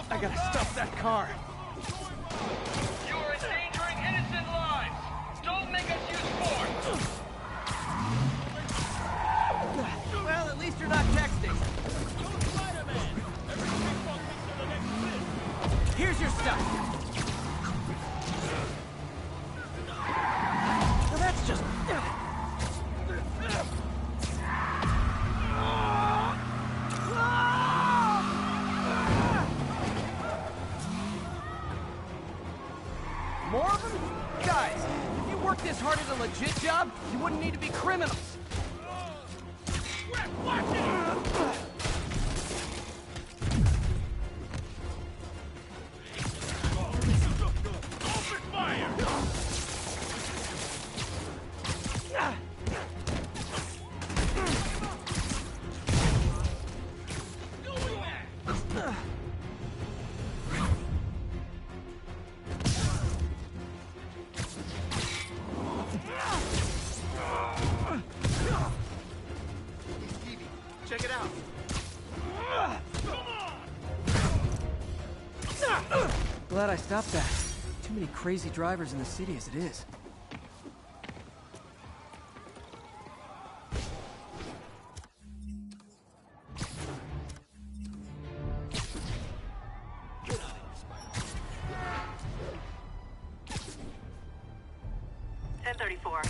I gotta stop that car. You're endangering innocent lives! Don't make us use force! Well, at least you're not texting. Go Spiderman! Everything focus to the next bit! Here's your stuff. Well, that's just... More of them? Guys, if you worked this hard at a legit job, you wouldn't need to be criminals. Watch it! Open fire! Check it out. Glad I stopped that. Too many crazy drivers in the city as it is.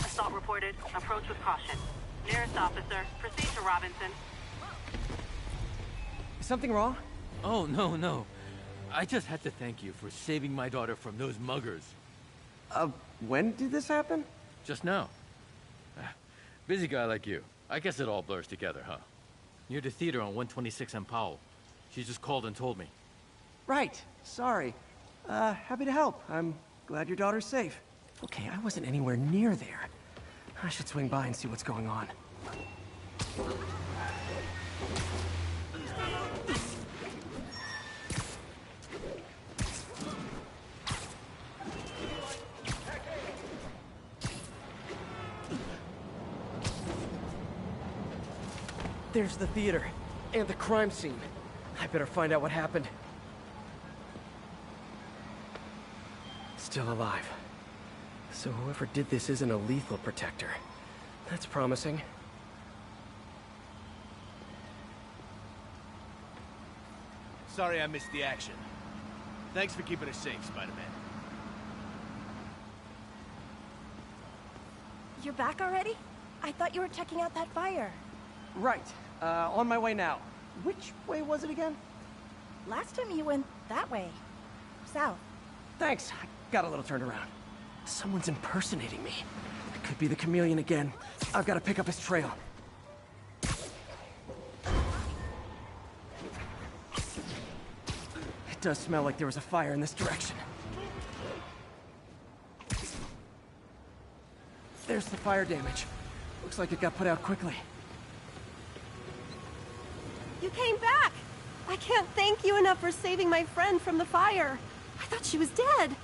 Assault reported. Approach with caution. Nearest officer, proceed to Robinson. Is something wrong? Oh, no. I just had to thank you for saving my daughter from those muggers. When did this happen? Just now. Busy guy like you. I guess it all blurs together, huh? Near the theater on 126 and Powell. She just called and told me. Right. Sorry. Happy to help. I'm glad your daughter's safe. Okay, I wasn't anywhere near there. I should swing by and see what's going on. There's the theater, and the crime scene. I better find out what happened. Still alive. So whoever did this isn't a lethal protector. That's promising. Sorry I missed the action. Thanks for keeping us safe, Spider-Man. You're back already? I thought you were checking out that fire. Right. On my way now. Which way was it again? Last time you went that way. South. Thanks. I got a little turned around. Someone's impersonating me. It could be the chameleon again. I've got to pick up his trail. It does smell like there was a fire in this direction. There's the fire damage. Looks like it got put out quickly. You came back! I can't thank you enough for saving my friend from the fire. I thought she was dead.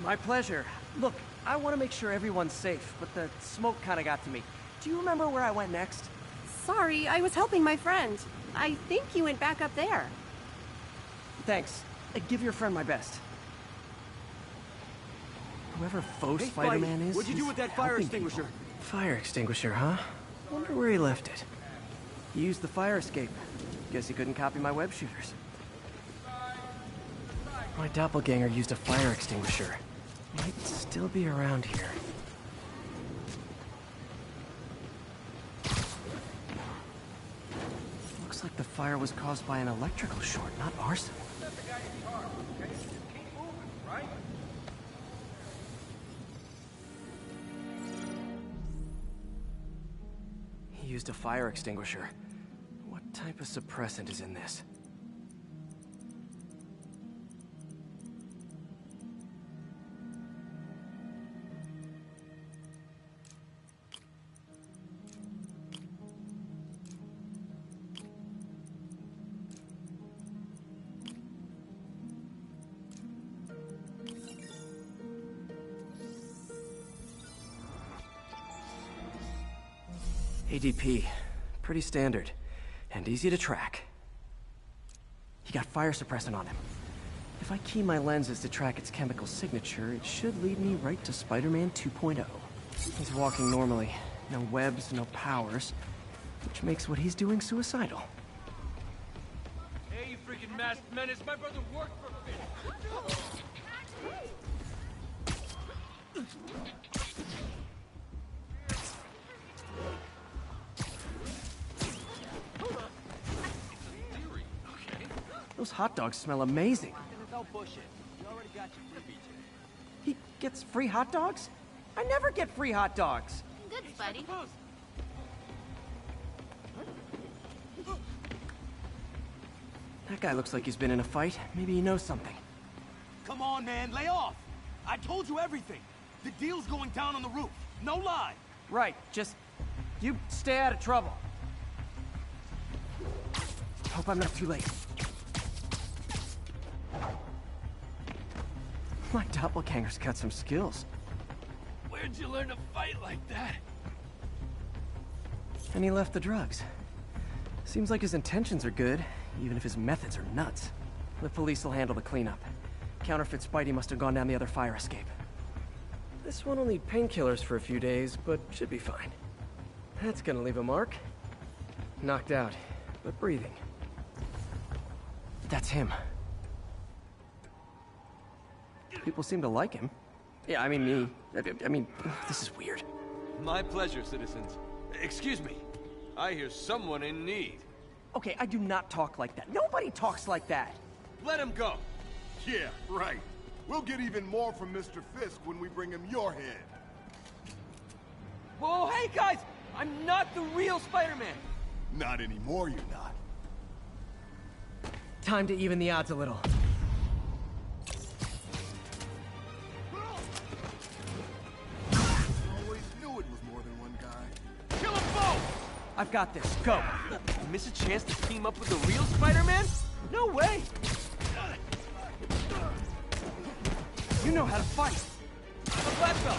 My pleasure. Look, I want to make sure everyone's safe, but the smoke kind of got to me. Do you remember where I went next? Sorry, I was helping my friend. I think you went back up there. Thanks. Give your friend my best. Whoever faux Hey, Spider-Man Spidey, is, what'd you do he's with that fire helping extinguisher? people. Fire extinguisher, huh? Wonder where he left it. He used the fire escape. Guess he couldn't copy my web shooters. My doppelganger used a fire extinguisher. Might still be around here. Looks like the fire was caused by an electrical short, not arson. He used a fire extinguisher. What type of suppressant is in this? ADP. Pretty standard. And easy to track. He got fire suppressant on him. if I key my lenses to track its chemical signature, it should lead me right to Spider-Man 2.0. He's walking normally. No webs, no powers. Which makes what he's doing suicidal. Hey, you freaking masked menace! My brother worked for Fisk! Those hot dogs smell amazing. Don't push it. You already got your freebie. He gets free hot dogs? I never get free hot dogs. Good, Spidey. That guy looks like he's been in a fight. Maybe he knows something. Come on, man, lay off. I told you everything. The deal's going down on the roof. No lie. Right, just... you stay out of trouble. Hope I'm not too late. My doppelganger's got some skills. Where'd you learn to fight like that? And he left the drugs. Seems like his intentions are good, even if his methods are nuts. The police will handle the cleanup. Counterfeit Spidey must have gone down the other fire escape. This one will need painkillers for a few days, but should be fine. That's gonna leave a mark. Knocked out, but breathing. That's him. People seem to like him. Yeah, I mean me. I mean, this is weird. My pleasure, citizens. Excuse me. I hear someone in need. Okay, I do not talk like that. Nobody talks like that. Let him go. Yeah, right. We'll get even more from Mr. Fisk when we bring him your head. Whoa, hey guys! I'm not the real Spider-Man! Not anymore, you're not. Time to even the odds a little. Always knew it was more than one guy. Kill them both! I've got this. Go! You miss a chance to team up with the real Spider-Man? No way! You know how to fight. I'm a black belt.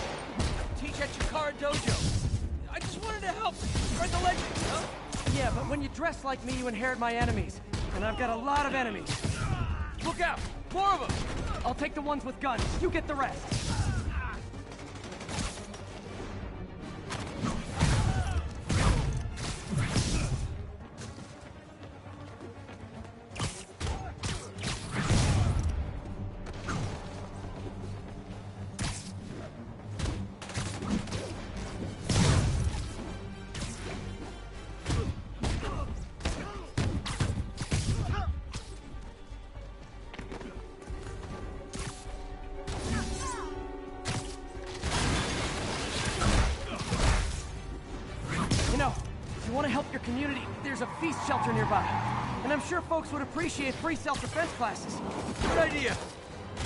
Teach at Chikara Dojo. I just wanted to help. Spread the legend, huh? Yeah, but when you dress like me, you inherit my enemies. And I've got a lot of enemies. Look out! More of them! I'll take the ones with guns. You get the rest. You want to help your community, there's a feast shelter nearby. And I'm sure folks would appreciate free self-defense classes. Good idea.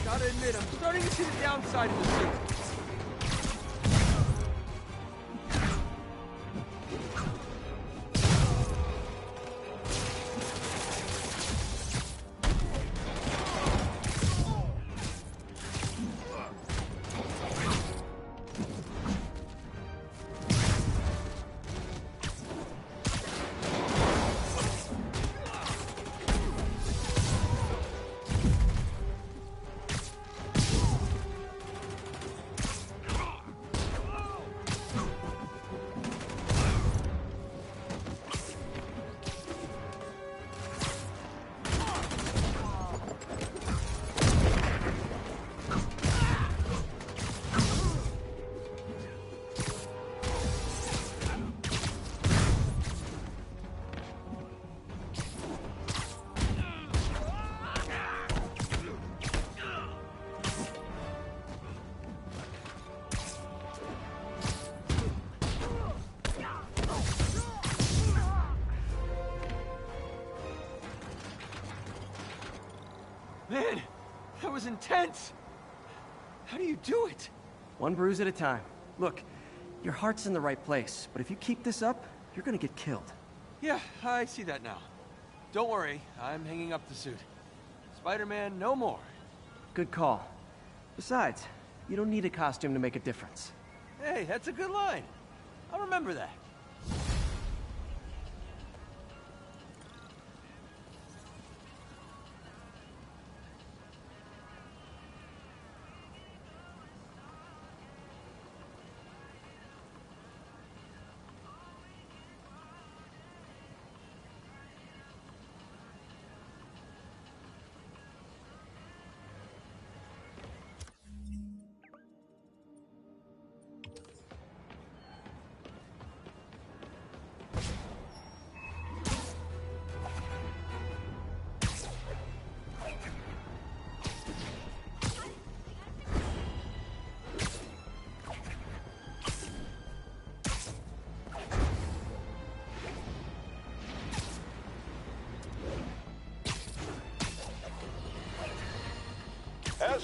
Gotta admit, I'm starting to see the downside of the suit. Man, that was intense! How do you do it? One bruise at a time. Look, your heart's in the right place, but if you keep this up, you're gonna get killed. Yeah, I see that now. Don't worry, I'm hanging up the suit. Spider-Man, no more. Good call. Besides, you don't need a costume to make a difference. Hey, that's a good line. I'll remember that.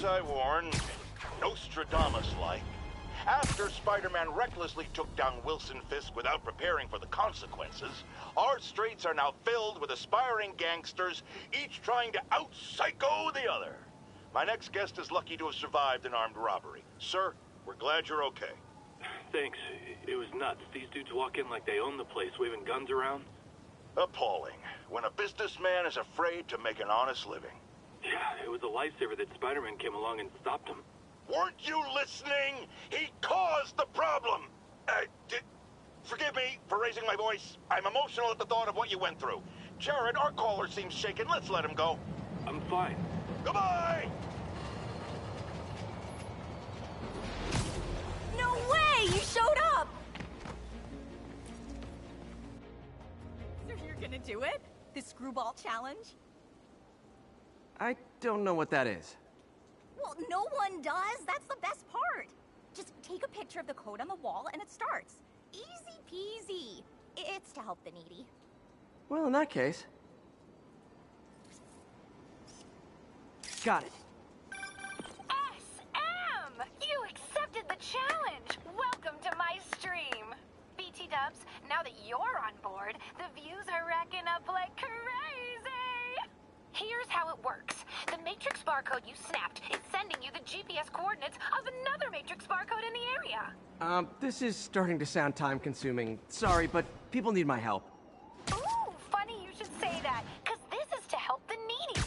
as I warned, Nostradamus-like. After Spider-Man recklessly took down Wilson Fisk without preparing for the consequences, our streets are now filled with aspiring gangsters, each trying to out-psycho the other. My next guest is lucky to have survived an armed robbery. Sir, we're glad you're okay. Thanks. It was nuts. These dudes walk in like they own the place, waving guns around. Appalling. When a businessman is afraid to make an honest living. Yeah, it was a lifesaver that Spider-Man came along and stopped him. Weren't you listening? He caused the problem! Forgive me for raising my voice. I'm emotional at the thought of what you went through. Jared, our caller seems shaken. Let's let him go. I'm fine. Goodbye! No way! You showed up! So you're gonna do it? The screwball challenge? I don't know what that is. Well, no one does. That's the best part. Just take a picture of the code on the wall and it starts. Easy peasy. It's to help the needy. Well, in that case... Got it. SM! You accepted the challenge! Welcome to my stream! BT Dubs, now that you're on board, the views are racking up like crazy! Here's how it works. The Matrix barcode you snapped is sending you the GPS coordinates of another Matrix barcode in the area. This is starting to sound time-consuming. Sorry, but people need my help. Ooh, funny you should say that, because this is to help the needy.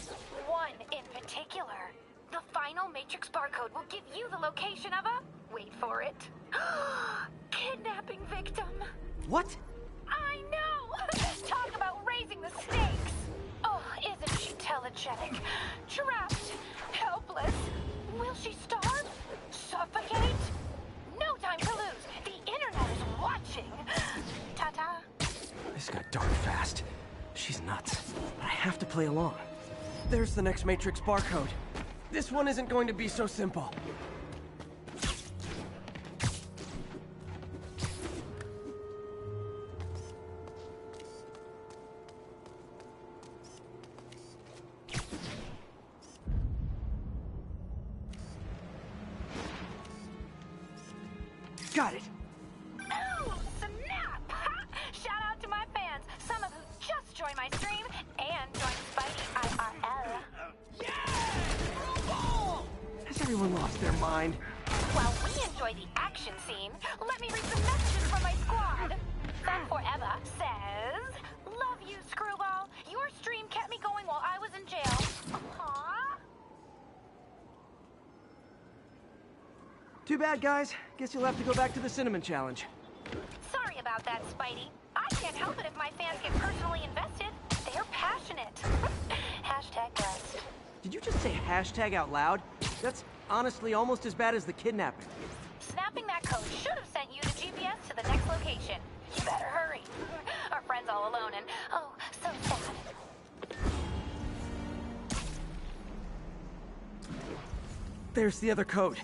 One in particular. The final Matrix barcode will give you the location of a... wait for it. Kidnapping victim. What? I know! Talk about raising the stakes! Oh, isn't she telegenic? Trapped, helpless. Will she starve? Suffocate? No time to lose. The internet is watching. Ta-ta. This got dark fast. She's nuts. But I have to play along. There's the next Matrix barcode. This one isn't going to be so simple. Got it. Oh, snap! Shout out to my fans, some of who just joined my stream and joined Spidey IRL. Has everyone lost their mind? While we enjoy the action scene, let me read some messages from my squad. Fat Forever says, "Love you, Screwball. Your stream kept me going while I was in jail." Aww. Too bad, guys. Guess you'll have to go back to the Cinnamon Challenge. Sorry about that, Spidey. I can't help it if my fans get personally invested. They're passionate. Hashtag blessed. Did you just say hashtag out loud? That's honestly almost as bad as the kidnapping. Snapping that code should have sent you the GPS to the next location. You better hurry. Our friend's all alone and, oh, so sad. There's the other code.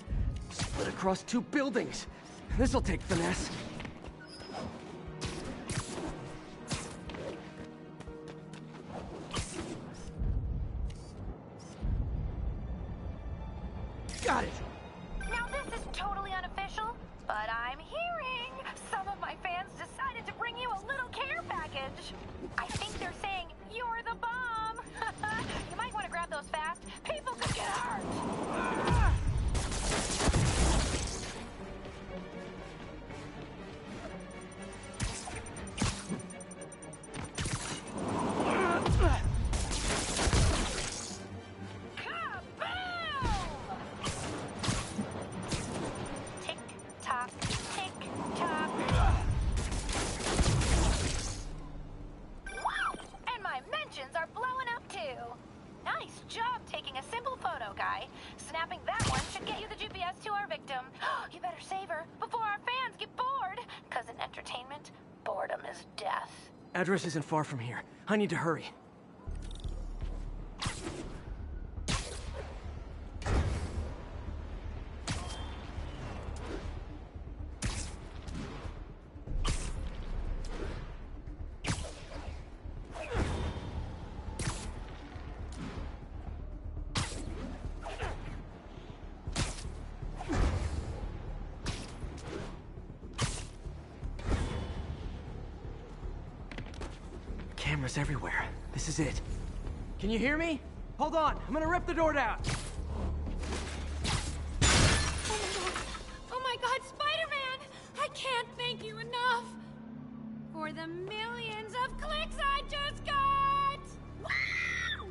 Split across 2 buildings. This'll take finesse. Got it. Now this is totally unofficial, but I'm hearing some of my fans decided to bring you a little care package. I think they're saying you're the bomb. You might want to grab those fast. People could get hurt. Address isn't far from here. I need to hurry. Cameras everywhere. This is it. Can you hear me? Hold on, I'm gonna rip the door down. Oh my God, Spider-Man! I can't thank you enough for the millions of clicks I just got! Wow!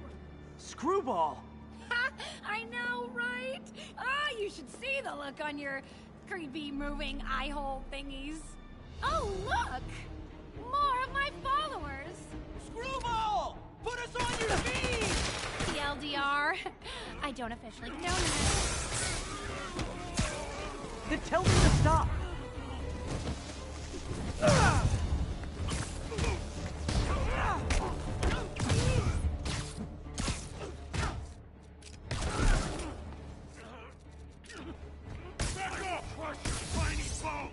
Screwball! Ha! I know, right? Ah, you should see the look on your creepy moving eye hole thingies. Oh, look! More of my followers! Screwball! Put us on your feed! TLDR. I don't officially condone this. Then tell me to stop! Back off! Crush your tiny bone!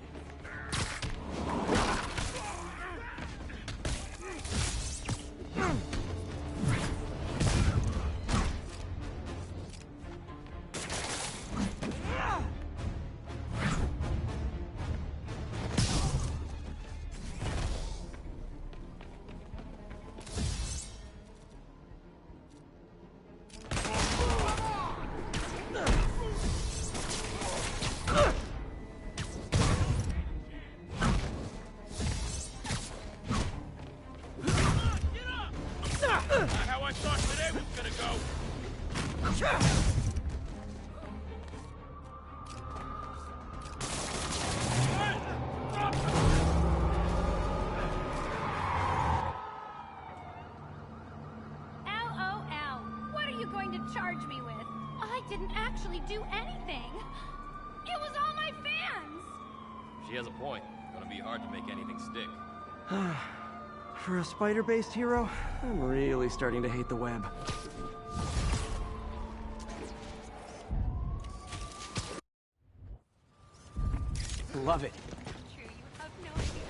Not how I thought today was gonna go. LOL. What are you going to charge me with? I didn't actually do anything. It was all my fans. She has a point. Gonna be hard to make anything stick. For a spider-based hero, I'm really starting to hate the web. Love it. True, you have no idea.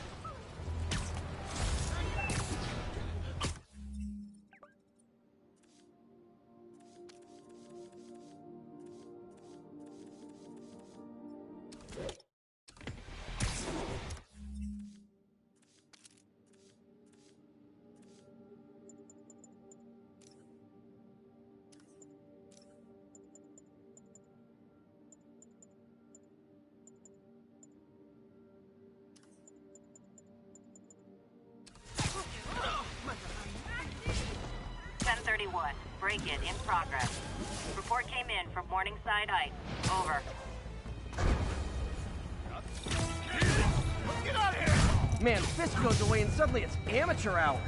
Break-in in progress. Report came in from Morningside Heights. Over. Get out of here! Man, Fisk goes away and suddenly it's amateur hour.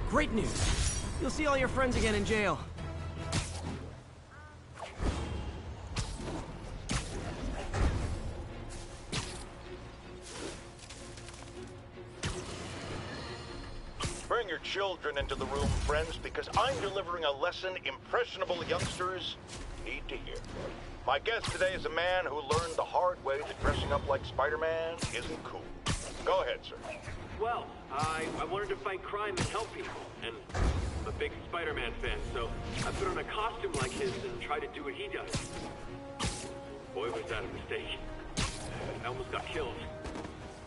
Great news. You'll see all your friends again in jail. Bring your children into the room, friends, because I'm delivering a lesson impressionable youngsters need to hear. My guest today is a man who learned the hard way that dressing up like Spider-Man isn't cool. Go ahead, sir. Well, I wanted to fight crime and help people, and I'm a big Spider-Man fan, so I put on a costume like his and tried to do what he does. Boy, was that a mistake. I almost got killed.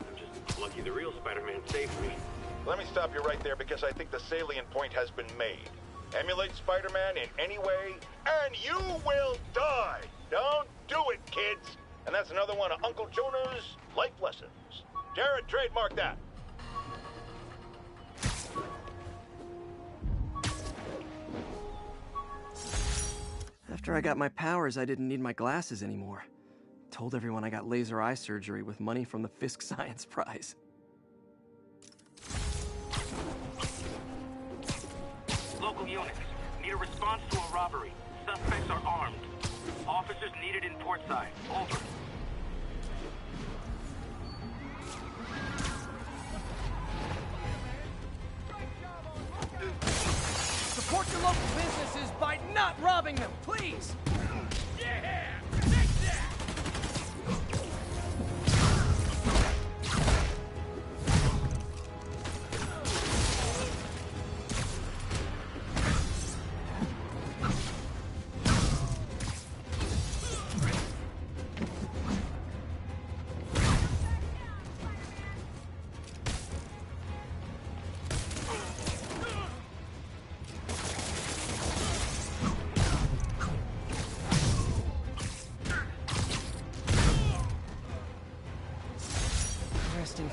I'm just lucky the real Spider-Man saved me. Let me stop you right there because I think the salient point has been made. Emulate Spider-Man in any way, and you will die! Don't do it, kids! And that's another one of Uncle Jonah's life lessons. Jared, trademark that. After I got my powers, I didn't need my glasses anymore. Told everyone I got laser eye surgery with money from the Fisk Science Prize. Local units, need a response to a robbery. Suspects are armed. Officers needed in Portside. Over. Support your local businesses by not robbing them, please! Yeah!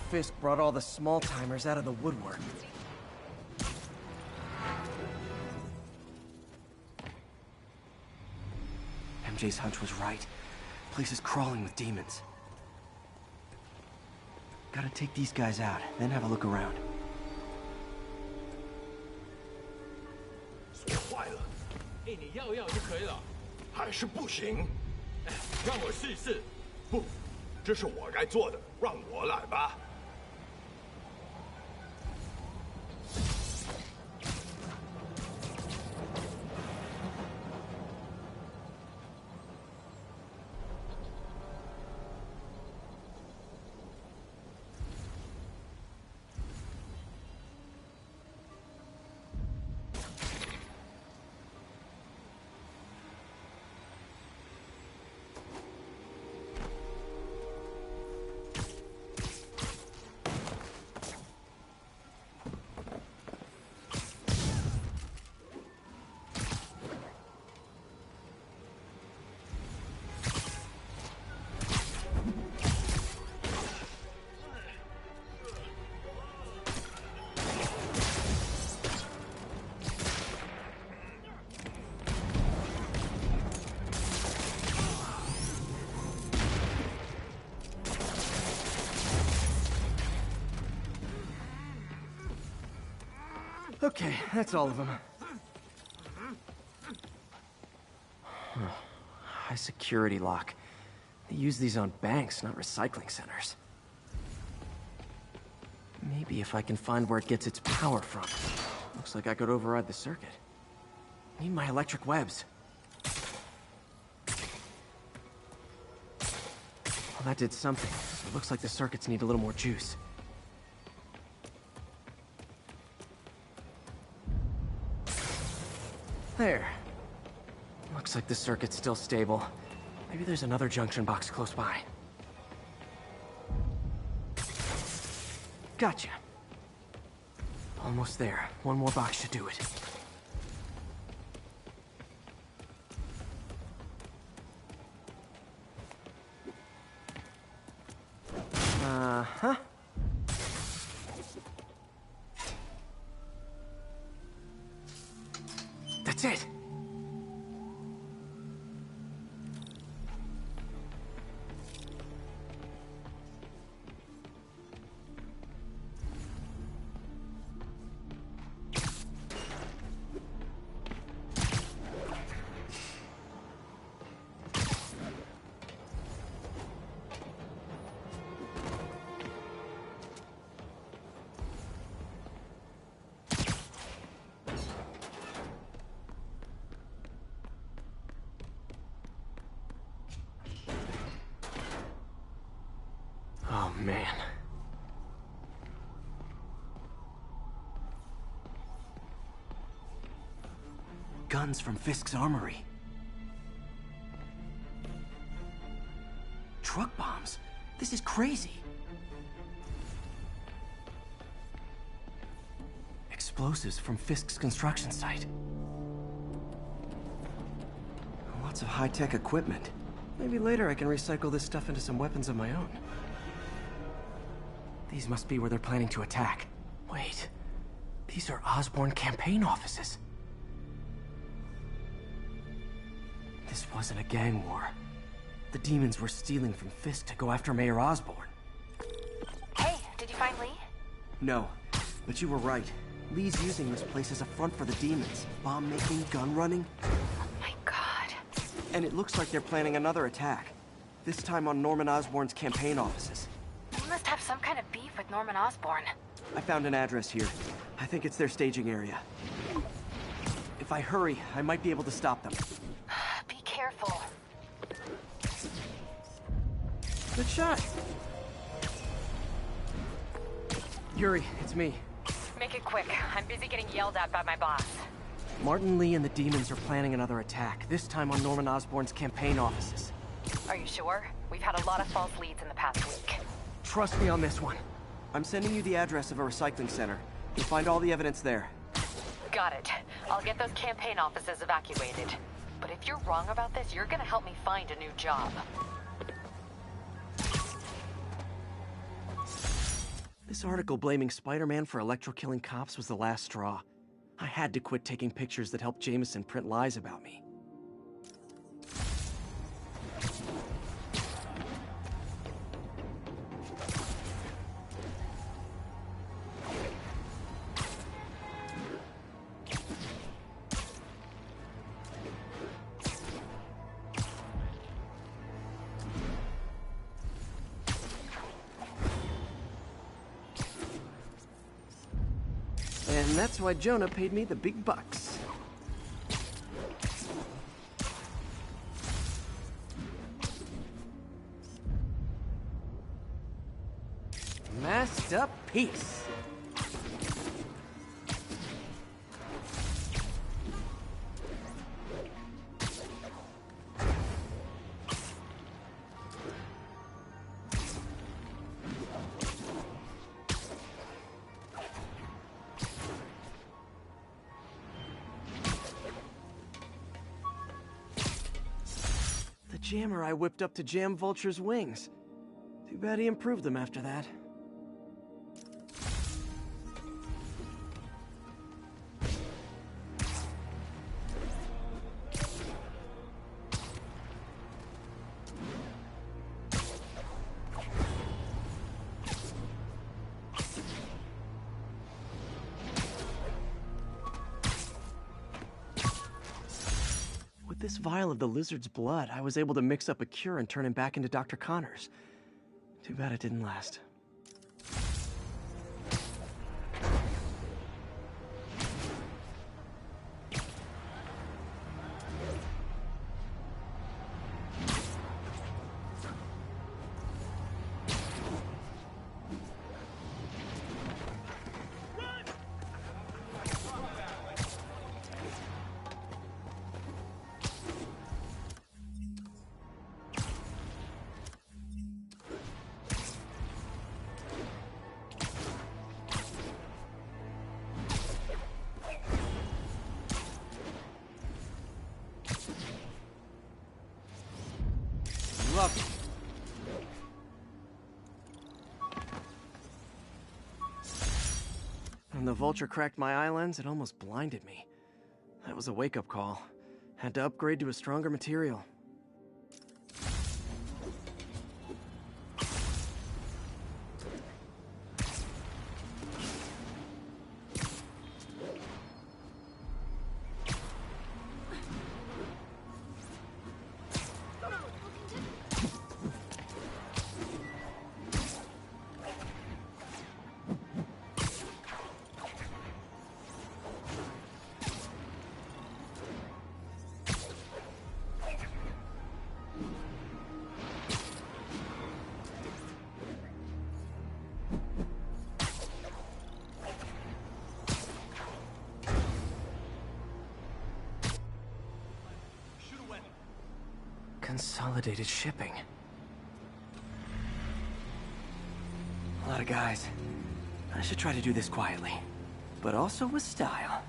Fisk brought all the small-timers out of the woodwork. MJ's hunch was right. Place is crawling with demons. Gotta take these guys out, then have a look around. 锁坏了。哎，你要就可以了。还是不行。让我试试。不，这是我该做的，让我来吧。Okay, that's all of them. High security lock. They use these on banks, not recycling centers. Maybe if I can find where it gets its power from. Looks like I could override the circuit. Need my electric webs. Well, that did something. It looks like the circuits need a little more juice. There. Looks like the circuit's still stable. Maybe there's another junction box close by. Gotcha. Almost there. One more box should do it. Uh-huh. That's it! Oh, man. Guns from Fisk's armory. Truck bombs? This is crazy. Explosives from Fisk's construction site. Lots of high-tech equipment. Maybe later I can recycle this stuff into some weapons of my own. These must be where they're planning to attack. Wait, these are Osborn campaign offices. This wasn't a gang war. The demons were stealing from Fisk to go after Mayor Osborn. Hey, did you find Lee? No, but you were right. Lee's using this place as a front for the demons. Bomb-making, gun-running. Oh my god. And it looks like they're planning another attack. This time on Norman Osborn's campaign offices. They must have some kind of beef with Norman Osborn. I found an address here. I think it's their staging area. If I hurry, I might be able to stop them. Be careful. Good shot. Yuri, it's me. Make it quick. I'm busy getting yelled at by my boss. Martin Lee and the demons are planning another attack, this time on Norman Osborn's campaign offices. Are you sure? We've had a lot of false leads in the past week. Trust me on this one. I'm sending you the address of a recycling center. You'll find all the evidence there. Got it. I'll get those campaign offices evacuated. But if you're wrong about this, you're gonna help me find a new job. This article blaming Spider-Man for electro-killing cops was the last straw. I had to quit taking pictures that helped Jameson print lies about me. And that's why Jonah paid me the big bucks. Masked up peace. Jammer I whipped up to jam Vulture's wings. Too bad he improved them after that. With this vial of the lizard's blood, I was able to mix up a cure and turn him back into Dr. Connors. Too bad it didn't last. Love it. When the vulture cracked my eye lens, it almost blinded me. That was a wake-up call. Had to upgrade to a stronger material. Consolidated shipping. A lot of guys. I should try to do this quietly, but also with style.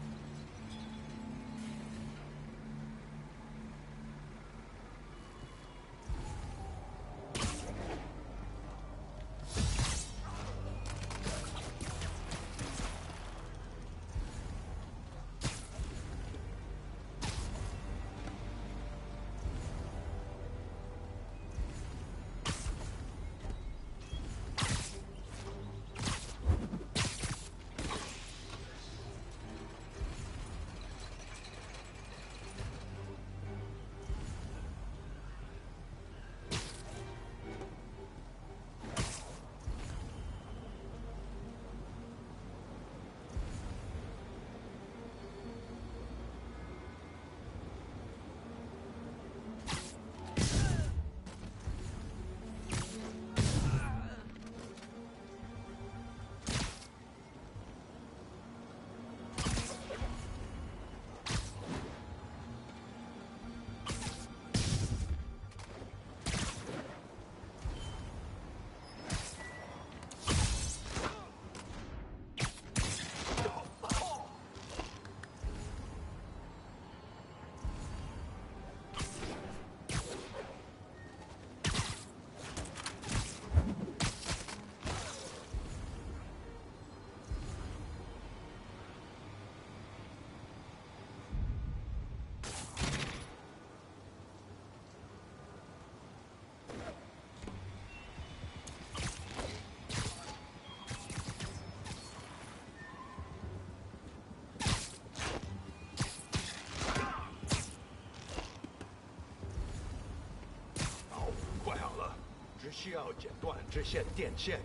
需要剪断这线电线。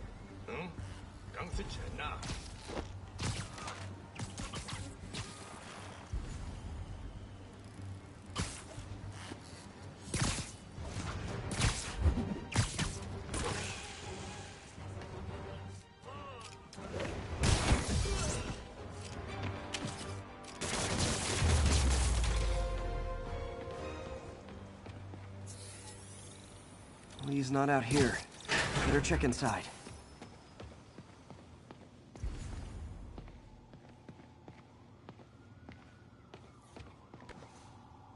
钢丝沉呐。He's not out here. Better check inside.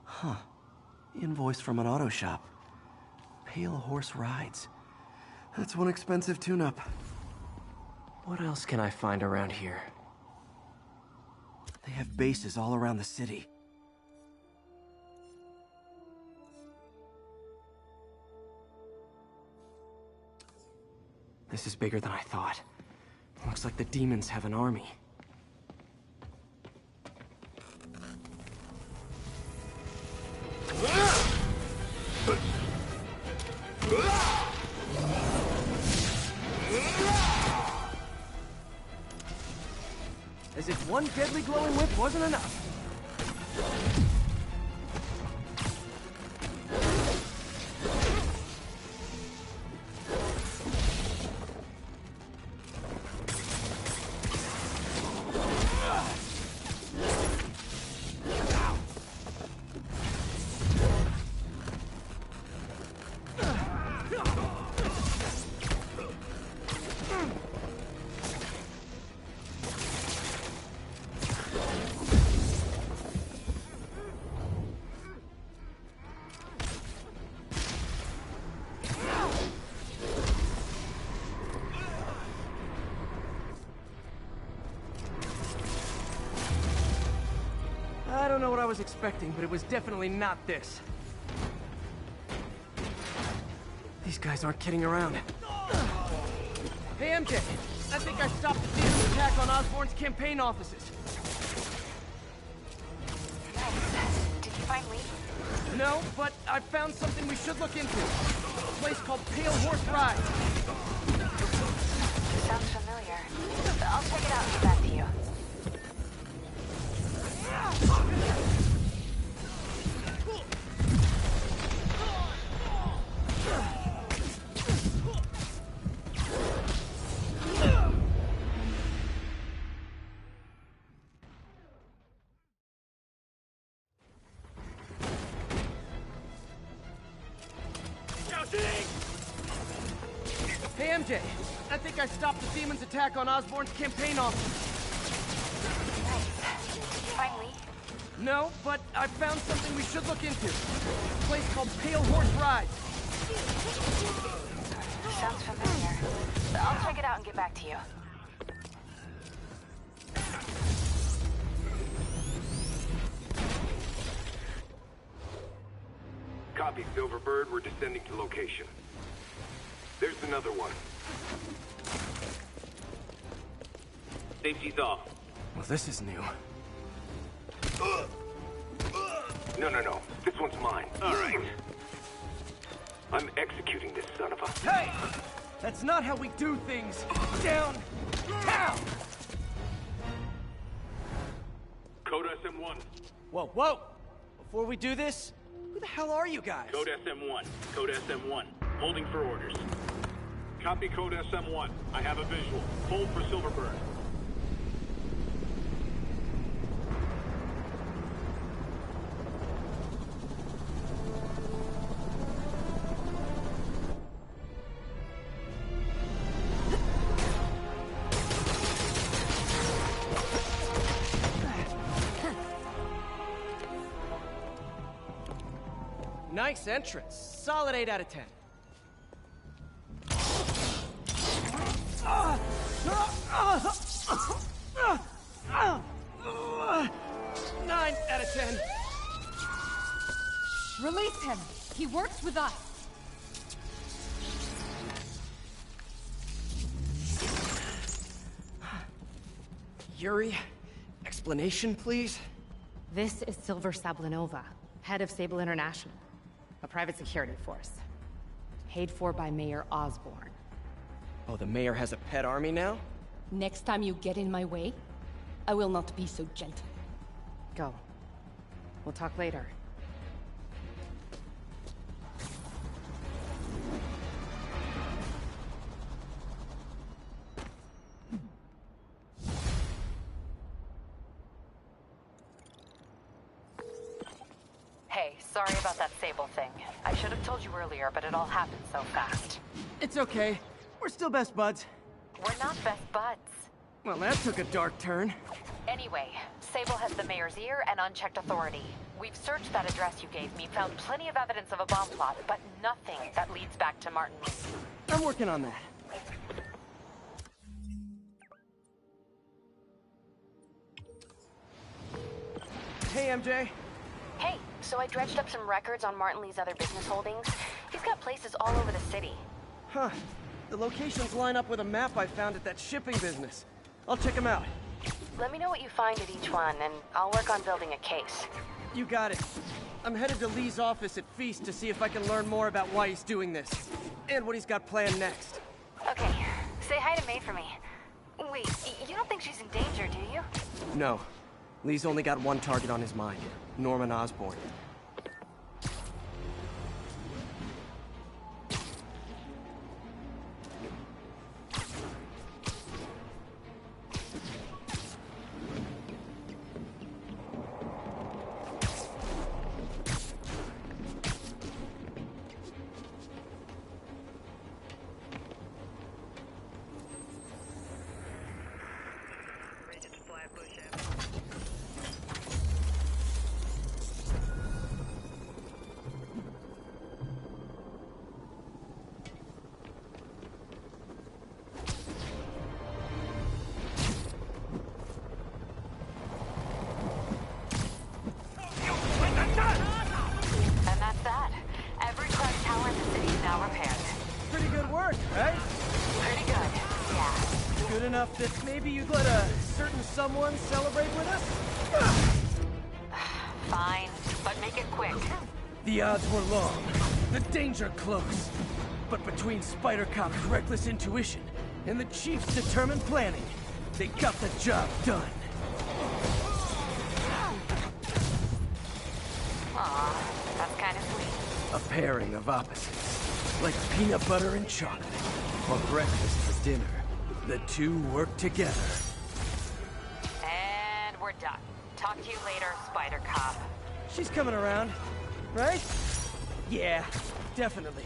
Huh. Invoice from an auto shop. Pale Horse Rides. That's one expensive tune-up. What else can I find around here? They have bases all around the city. This is bigger than I thought. Looks like the demons have an army. As if one deadly glowing whip wasn't enough. I don't know what I was expecting, but it was definitely not this. These guys aren't kidding around. Hey, MJ. I think I stopped the demon's attack on Osborn's campaign offices. Nice. Did you find Lee? No, but I found something we should look into. A place called Pale Horse Rides. Sounds familiar. I'll check it out and get back to you. Hey, MJ. I think I stopped the demon's attack on Osborn's campaign office. Nice. Did you find Lee? No, but I found something we should look into. A place called Pale Horse Rides. Sounds familiar. I'll check it out and get back to you. Copy, Silverbird. We're descending to location. There's another one. Safety's off. Well, this is new. No. This one's mine. All right. I'm executing this son of a... Hey! That's not how we do things. Down! Down! Code SM1. Whoa! Before we do this, who the hell are you guys? Code SM1. Code SM1. Holding for orders. Copy Code SM1. I have a visual. Hold for Silverbird. Nice entrance. Solid 8 out of 10. 9 out of 10. Release him. He works with us. Yuri, explanation, please? This is Silver Sablinova, head of Sable International, a private security force. Paid for by Mayor Osborn. Oh, the mayor has a pet army now? Next time you get in my way, I will not be so gentle. Go. We'll talk later. Hey, sorry about that Sable thing. I should have told you earlier, but it all happened so fast. It's okay. We're still best buds. We're not best buds. Well, that took a dark turn. Anyway, Sable has the mayor's ear and unchecked authority. We've searched that address you gave me, found plenty of evidence of a bomb plot, but nothing that leads back to Martin. I'm working on that. Hey, MJ. Hey, so I dredged up some records on Martin Lee's other business holdings. He's got places all over the city. Huh. The locations line up with a map I found at that shipping business. I'll check them out. Let me know what you find at each one, and I'll work on building a case. You got it. I'm headed to Lee's office at Feast to see if I can learn more about why he's doing this. And what he's got planned next. Okay. Say hi to May for me. Wait, you don't think she's in danger, do you? No. Lee's only got one target on his mind. Norman Osborn. That maybe you'd let a certain someone celebrate with us? Fine, but make it quick. The odds were long, the danger close. But between Spider Cop's reckless intuition and the Chief's determined planning, they got the job done. Aw, that's kind of sweet. A pairing of opposites, like peanut butter and chocolate, or breakfast for dinner. The two work together. And we're done. Talk to you later, Spider Cop. She's coming around, right? Yeah, definitely.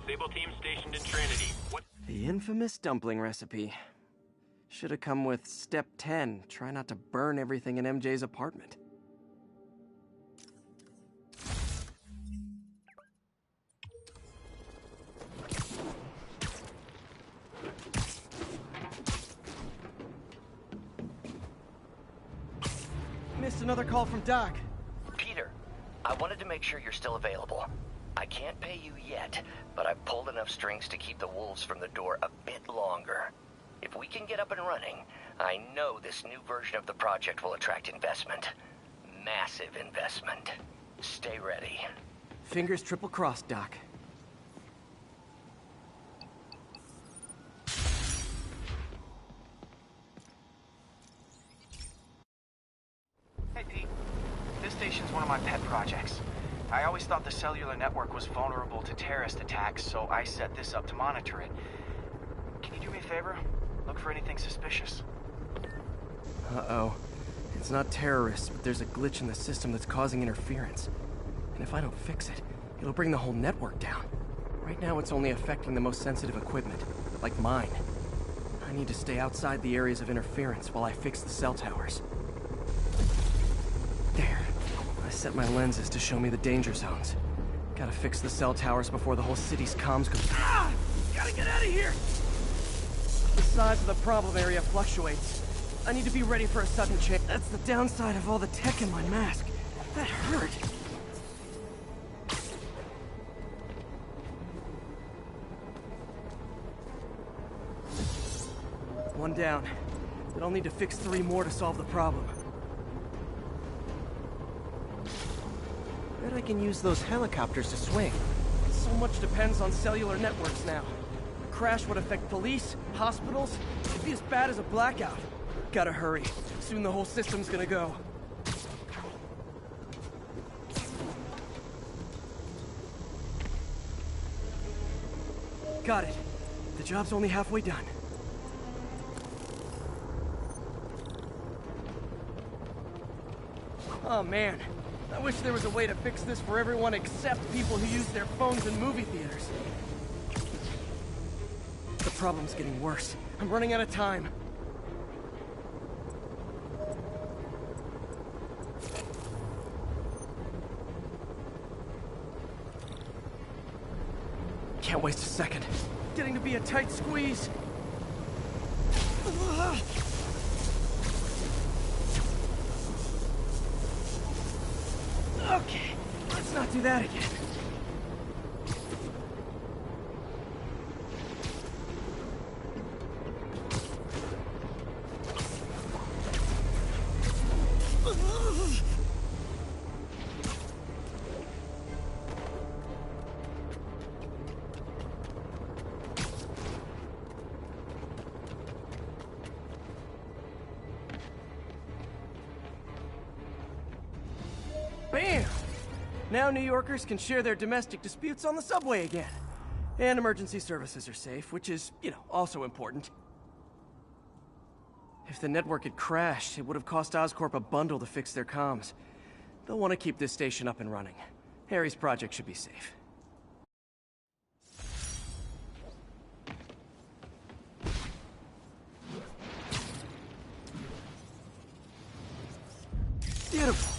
Sable team stationed in Trinity. What? The infamous dumpling recipe. Should have come with step 10. Try not to burn everything in MJ's apartment. Missed another call from Doc. Peter, I wanted to make sure you're still available. I can't pay you yet, but I've pulled enough strings to keep the wolves from the door a bit longer. If we can get up and running, I know this new version of the project will attract investment. Massive investment. Stay ready. Fingers triple crossed, Doc. Hey, Pete. This station's one of my pet projects. I always thought the cellular network was vulnerable to terrorist attacks, so I set this up to monitor it. Can you do me a favor? Look for anything suspicious. Uh-oh. It's not terrorists, but there's a glitch in the system that's causing interference. And if I don't fix it, it'll bring the whole network down. Right now, it's only affecting the most sensitive equipment, like mine. I need to stay outside the areas of interference while I fix the cell towers. There. I set my lenses to show me the danger zones. Gotta fix the cell towers before the whole city's comms go— Ah! Gotta get out of here! The size of the problem area fluctuates. I need to be ready for a sudden change. That's the downside of all the tech in my mask. That hurt. One down. but I'll need to fix 3 more to solve the problem. Bet I can use those helicopters to swing. So much depends on cellular networks now. A crash would affect police, hospitals. It'd be as bad as a blackout. Gotta hurry. Soon the whole system's gonna go. Got it. The job's only halfway done. Oh man, I wish there was a way to fix this for everyone except people who use their phones in movie theaters. The problem's getting worse. I'm running out of time. Can't waste a second. Getting to be a tight squeeze. Okay, let's not do that again. Bam! Now New Yorkers can share their domestic disputes on the subway again. And emergency services are safe, which is, also important. If the network had crashed, it would have cost Oscorp a bundle to fix their comms. They'll want to keep this station up and running. Harry's project should be safe. Beautiful.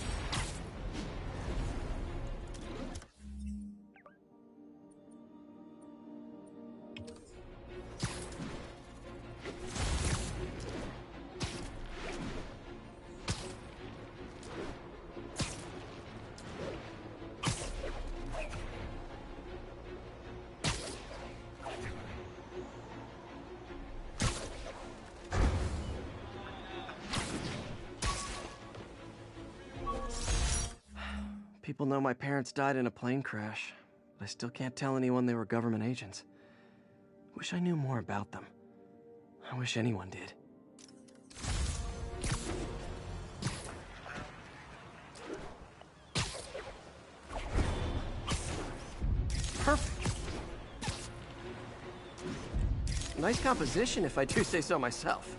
People know my parents died in a plane crash, but I still can't tell anyone they were government agents. Wish I knew more about them. I wish anyone did. Perfect. Nice composition, if I do say so myself.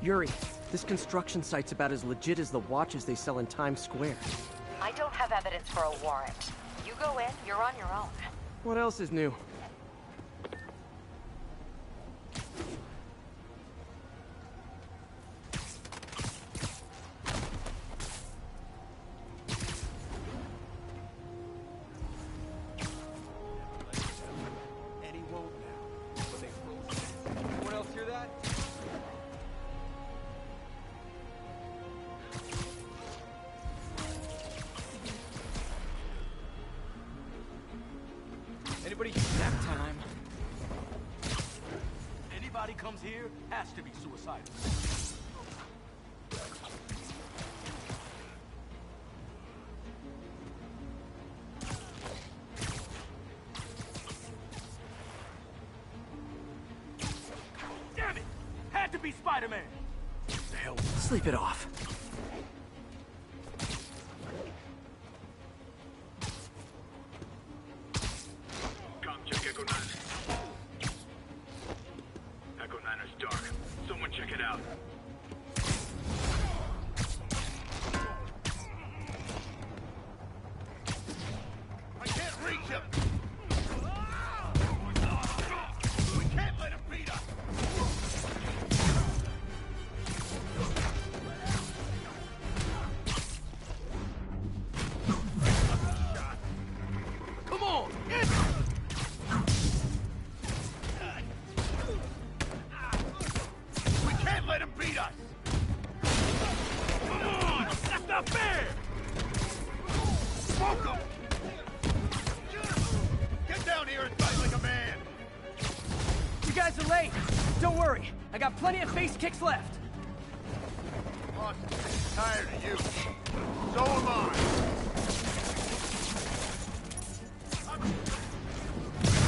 Yuri, this construction site's about as legit as the watches they sell in Times Square. I don't have evidence for a warrant. You go in, you're on your own. What else is new? Anybody nap time? Anybody comes here has to be suicidal. Damn it! Had to be Spider-Man! The hell? Sleep it off. kicks left. Boss, tired of you. So am I.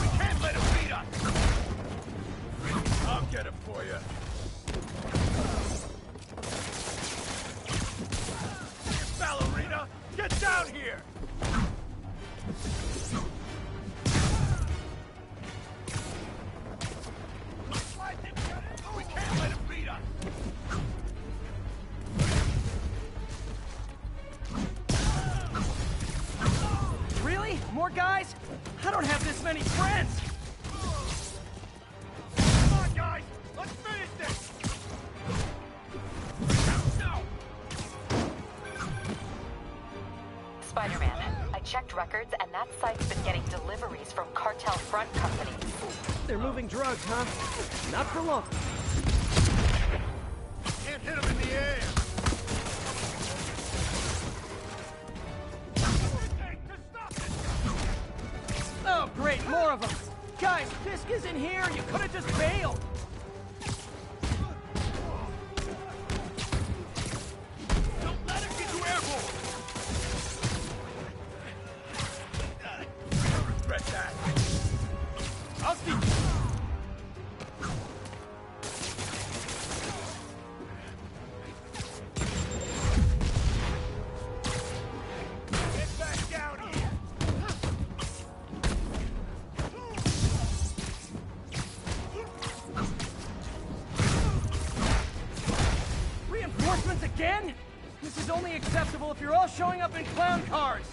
We can't let him beat us. I'll get him for you. Ballerina, get down here! We can't let him beat us! Really? More guys? I don't have this many friends! Come on, guys! Let's finish this! Spider-Man, I checked records, and that site's been getting deliveries from cartel front companies. They're moving drugs, huh? Not for long. Can't hit him in the air! Oh, great, more of them! Guys, Fisk is in here! You could have just bailed! Don't let him get you airborne! I regret that. I'll see. Get back down here! Reinforcements again? This is only acceptable if you're all showing up in clown cars!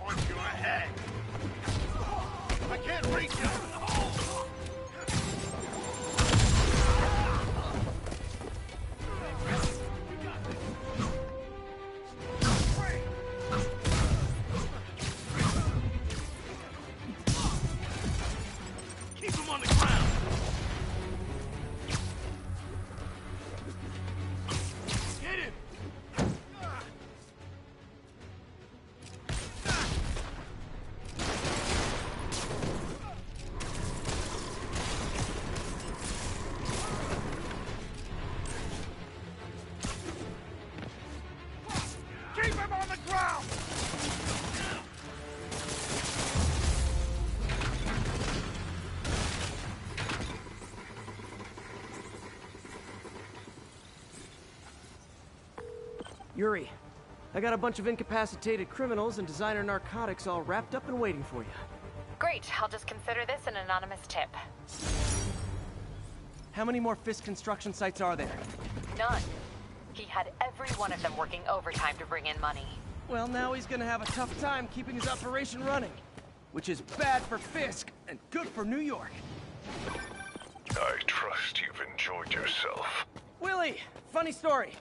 Want you ahead! I can't reach you! Keep him on the ground! Get him! Keep him on the ground! Yuri, I got a bunch of incapacitated criminals and designer narcotics all wrapped up and waiting for you. Great, I'll just consider this an anonymous tip. How many more Fisk construction sites are there? None. He had every one of them working overtime to bring in money. Well, now he's gonna have a tough time keeping his operation running. Which is bad for Fisk and good for New York. I trust you've enjoyed yourself. Willie, funny story.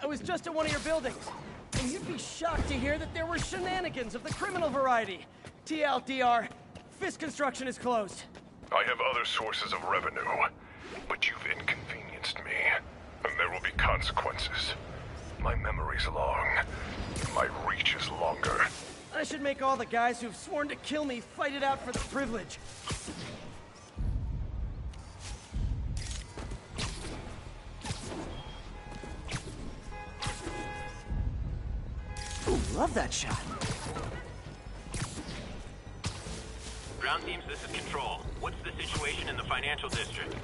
I was just at one of your buildings, and you'd be shocked to hear that there were shenanigans of the criminal variety. TLDR, Fisk Construction is closed. I have other sources of revenue, but you've inconvenienced me, and there will be consequences. My memory's long. My reach is longer. I should make all the guys who've sworn to kill me fight it out for the privilege. Ooh, love that shot. Ground teams, this is Control. What's the situation in the financial district?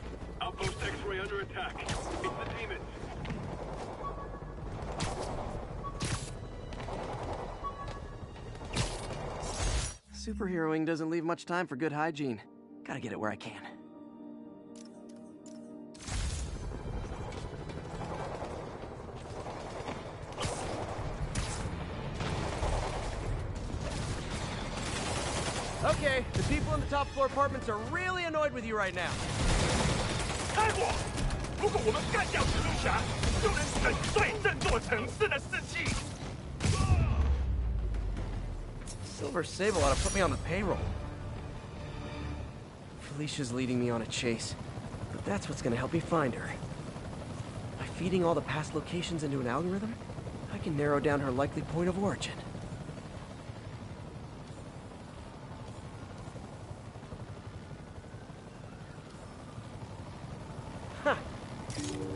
Outpost X-ray under attack. It's the demons. Superheroing doesn't leave much time for good hygiene. Gotta get it where I can. Okay, the people in the top floor apartments are really annoyed with you right now. 开火！如果我们干掉蜘蛛侠，就能粉碎振作城市的士气。 Silver Sable ought to put me on the payroll. Felicia's leading me on a chase, but that's what's gonna help me find her. By feeding all the past locations into an algorithm, I can narrow down her likely point of origin.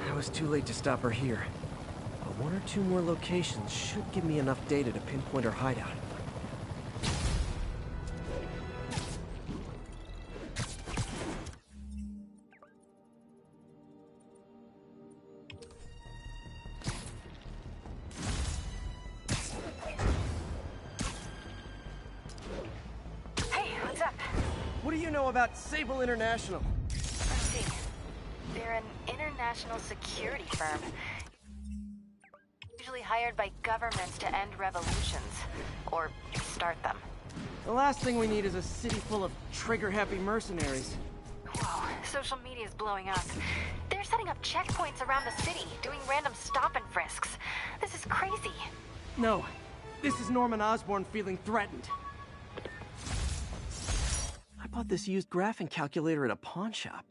I was too late to stop her here. But one or two more locations should give me enough data to pinpoint her hideout. What do you know about Sable International? Let's see. They're an international security firm. Usually hired by governments to end revolutions. Or start them. The last thing we need is a city full of trigger-happy mercenaries. Whoa, social media's blowing up. They're setting up checkpoints around the city, doing random stop and frisks. This is crazy. No, this is Norman Osborn feeling threatened. I bought this used graphing calculator at a pawn shop.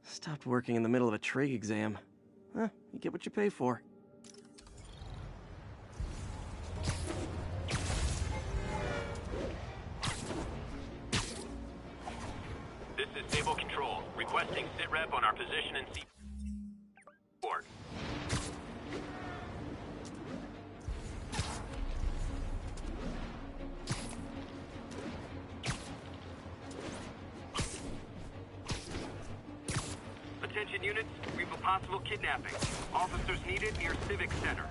Stopped working in the middle of a trig exam. You get what you pay for. This is Sable Control, requesting sitrep on our position and seat. Board. Attention units, we have a possible kidnapping. Officers needed near Civic Center.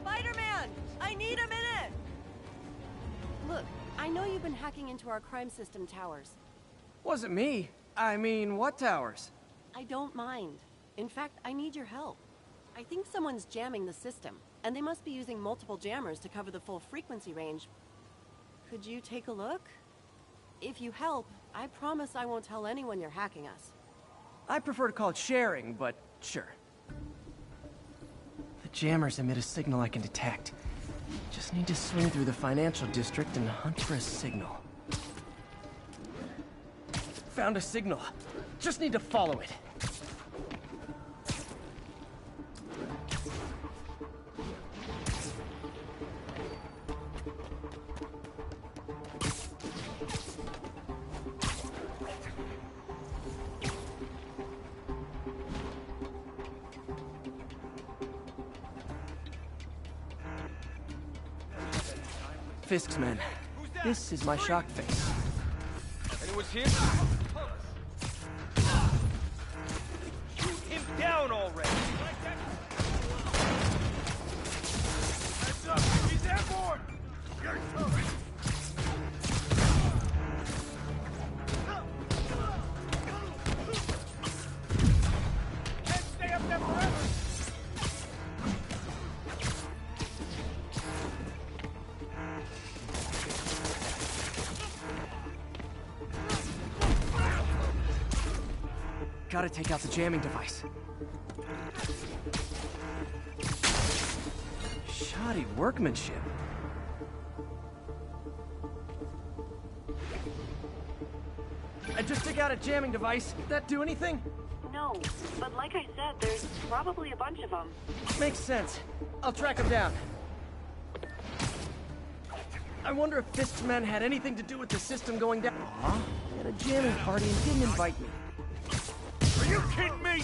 Spider-Man! I need a minute! Look, I know you've been hacking into our crime system towers. Wasn't me. I mean, what towers? I don't mind. In fact, I need your help. I think someone's jamming the system, and they must be using multiple jammers to cover the full frequency range. Could you take a look? If you help, I promise I won't tell anyone you're hacking us. I prefer to call it sharing, but sure. The jammers emit a signal I can detect. Just need to swing through the financial district and hunt for a signal. Found a signal. Just need to follow it. Fisk's men. This is my shock face. Anyone's here? Shoot him down already! Heads up! He's airborne! Can't stay up there forever! Gotta take out the jamming device. Shoddy workmanship. I just took out a jamming device. Did that do anything? No, but like I said, there's probably a bunch of them. Makes sense. I'll track them down. I wonder if Fisk's men had anything to do with the system going down. Aw, they had a jamming party and didn't invite me. Are you kidding me?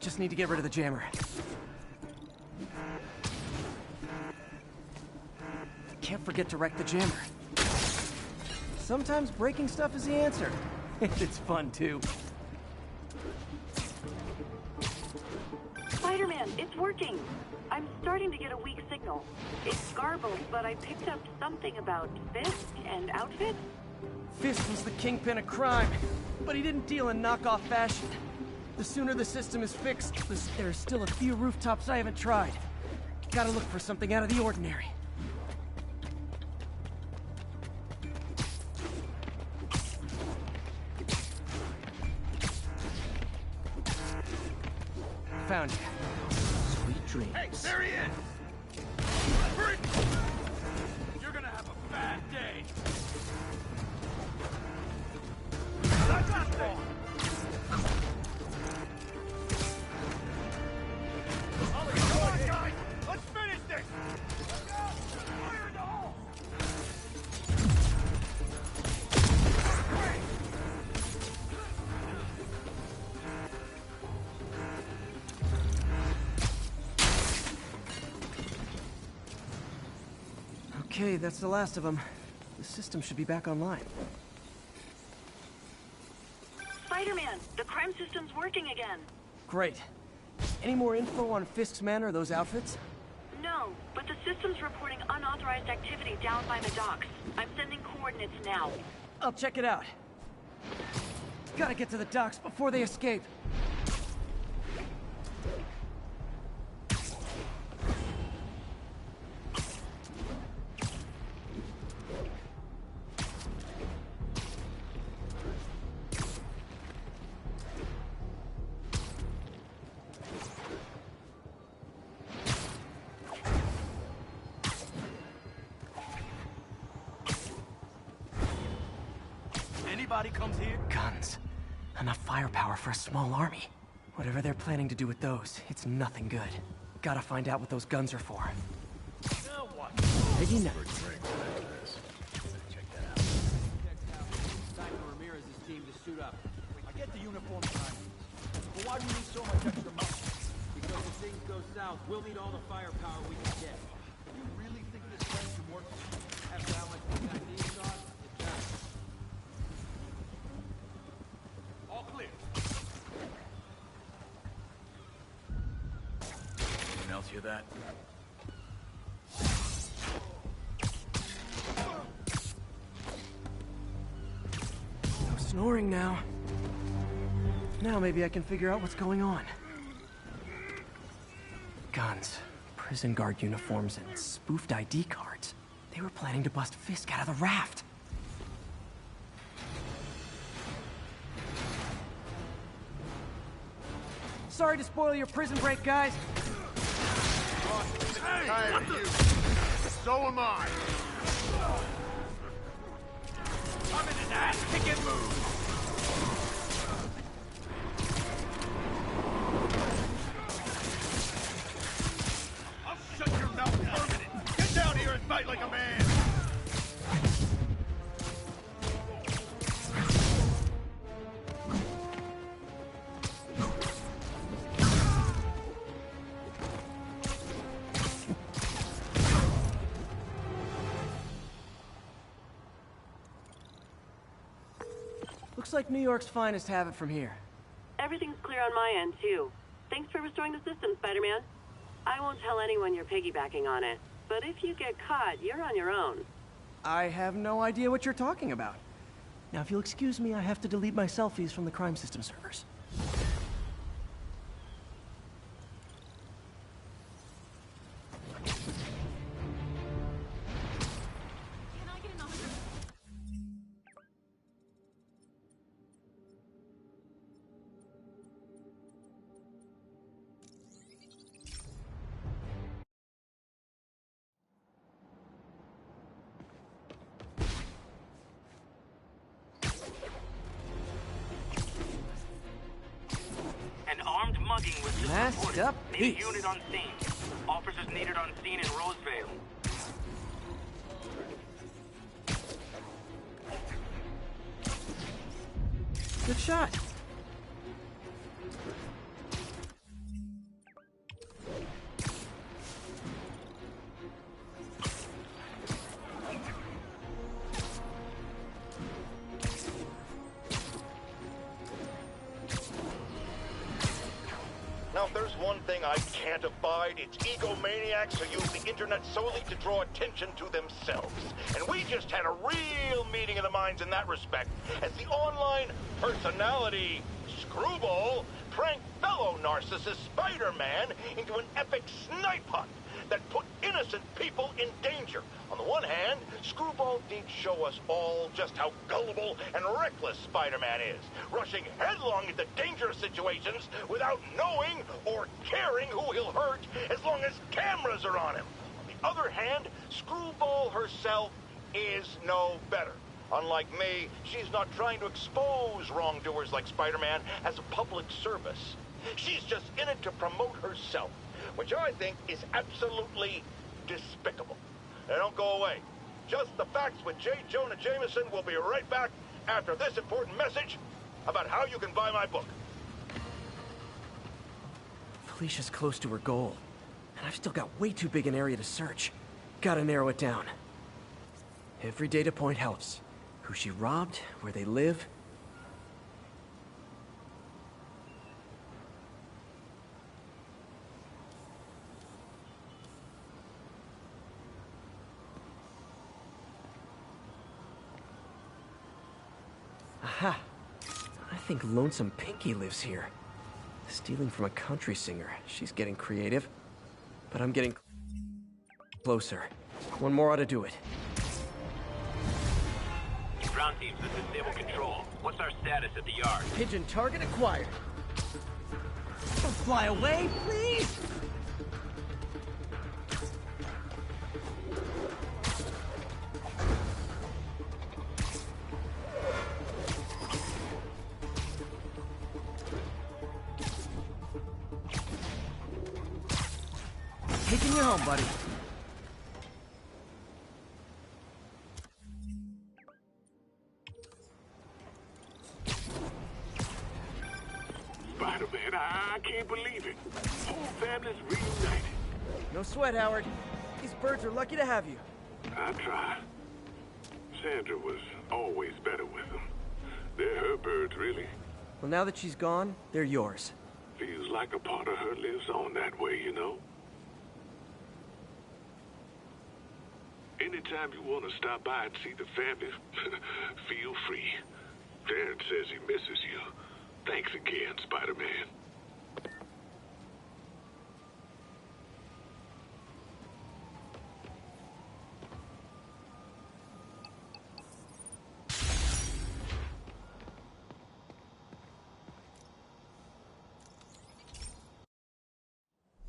Just need to get rid of the jammer. Can't forget to wreck the jammer. Sometimes breaking stuff is the answer. It's fun, too. Spider-Man, it's working. I'm starting to get a weak signal. It's garbled, but I picked up something about Fisk and outfits. Fisk was the kingpin of crime, but he didn't deal in knockoff fashion. The sooner the system is fixed, there's still a few rooftops I haven't tried. Gotta look for something out of the ordinary. Found you. Sweet dreams. Hey, there he is! You're gonna have a bad day. I got this! Come on, guys! Let's finish this! Fire in the hole! Okay, that's the last of them. The system should be back online. Spider-Man, the crime system's working again. Great. Any more info on Fisk's men or those outfits? No, but the system's reporting unauthorized activity down by the docks. I'm sending coordinates now. I'll check it out. Gotta get to the docks before they escape. Anybody comes here? Guns. Enough firepower for a small army. Whatever they're planning to do with those, it's nothing good. Gotta find out what those guns are for. Now what? Maybe not. Check that out. Time for Ramirez's team to suit up. I get the uniform time. But why do you need so much extra muscle? Because if things go south, we'll need all the firepower we can get. You really think this plan can work? After how much we got needs on? It does. All clear. Anyone else hear that? No snoring now. Now maybe I can figure out what's going on. Guns, prison guard uniforms, and spoofed ID cards. They were planning to bust Fisk out of the raft. Sorry to spoil your prison break, guys. Hey, tired of you. So am I. I'm in an ass-kicking mood. I'll shut your mouth permanent. Get down here and fight like a man. Looks like New York's finest have it from here. Everything's clear on my end, too. Thanks for restoring the system, Spider-Man. I won't tell anyone you're piggybacking on it, but if you get caught, you're on your own. I have no idea what you're talking about. Now, if you'll excuse me, I have to delete my selfies from the crime system servers. An armed mugging was just Masked reported. up Need a beast. unit on scene. Officers needed on scene in Roseville. Good shot. Now, if there's one thing I can't abide, it's egomaniacs who use the internet solely to draw attention to themselves. And we just had a real meeting of the minds in that respect, as the online personality Screwball pranked fellow narcissist Spider-Man into an epic snipe hunt that put innocent people in danger. On the one hand, Screwball did show us all just how gullible and reckless Spider-Man is, rushing headlong into dangerous situations without knowing or caring who he'll hurt as long as cameras are on him. On the other hand, Screwball herself is no better. Unlike me, she's not trying to expose wrongdoers like Spider-Man as a public service. She's just in it to promote herself, which I think is absolutely despicable. Now don't go away. Just the Facts with J. Jonah Jameson will be right back after this important message about how you can buy my book. Felicia's close to her goal, and I've still got way too big an area to search. Gotta narrow it down. Every data point helps. Who she robbed, where they live. Aha! I think Lonesome Pinky lives here. Stealing from a country singer. She's getting creative. But I'm getting closer. One more ought to do it. Ground teams, this is Naval Control. What's our status at the yard? Pigeon target acquired. Don't fly away, please! Taking you home, buddy. Spider-Man, I can't believe it. Whole family's reunited. No sweat, Howard. These birds are lucky to have you. I try. Sandra was always better with them. They're her birds, really. Well, now that she's gone, they're yours. Feels like a part of her lives on that way, you know? Anytime you want to stop by and see the family, feel free. Terrence says he misses you. Thanks again, Spider-Man.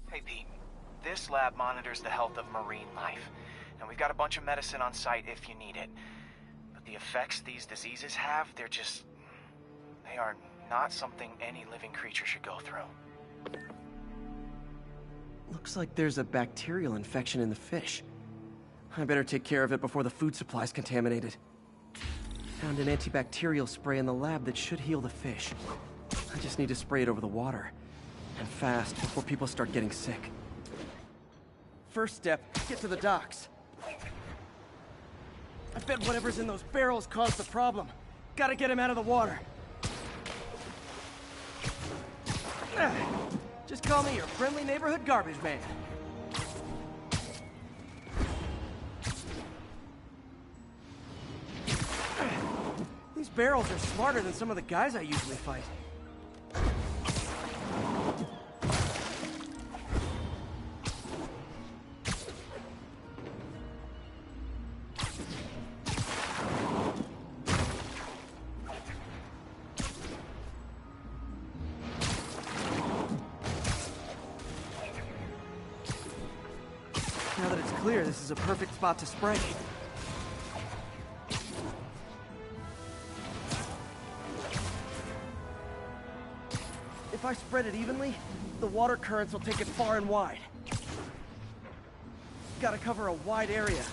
Hey, Pete. This lab monitors the health of marine life. And we've got a bunch of medicine on site if you need it. But the effects these diseases have, they are not something any living creature should go through. Looks like there's a bacterial infection in the fish. I better take care of it before the food supply's contaminated. Found an antibacterial spray in the lab that should heal the fish. I just need to spray it over the water. And fast, before people start getting sick. First step, get to the docks. I bet whatever's in those barrels caused the problem. Gotta get him out of the water. Just call me your friendly neighborhood garbage man. These barrels are smarter than some of the guys I usually fight. Now that it's clear, this is a perfect spot to spray. If I spread it evenly, the water currents will take it far and wide. Gotta cover a wide area.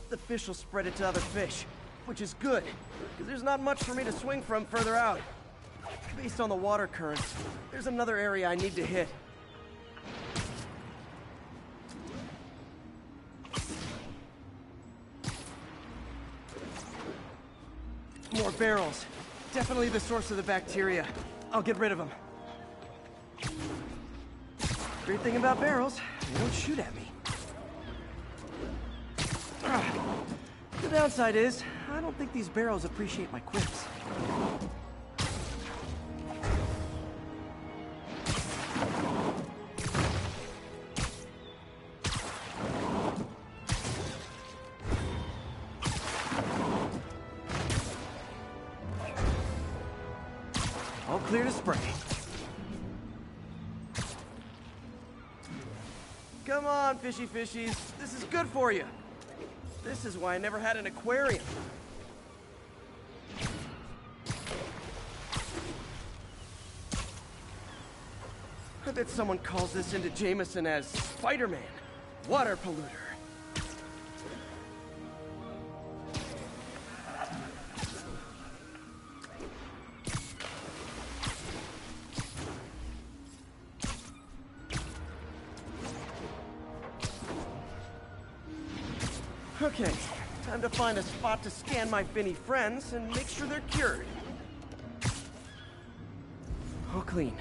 The fish will spread it to other fish, which is good, because there's not much for me to swing from further out. Based on the water currents, there's another area I need to hit. More barrels. Definitely the source of the bacteria. I'll get rid of them. Great thing about barrels, they don't shoot at me. The downside is, I don't think these barrels appreciate my quips. All clear to spray. Come on, fishy fishies. This is good for you. This is why I never had an aquarium. I bet someone calls this into Jameson as Spiderman, water polluter. Okay, time to find a spot to scan my finny friends and make sure they're cured. All clean.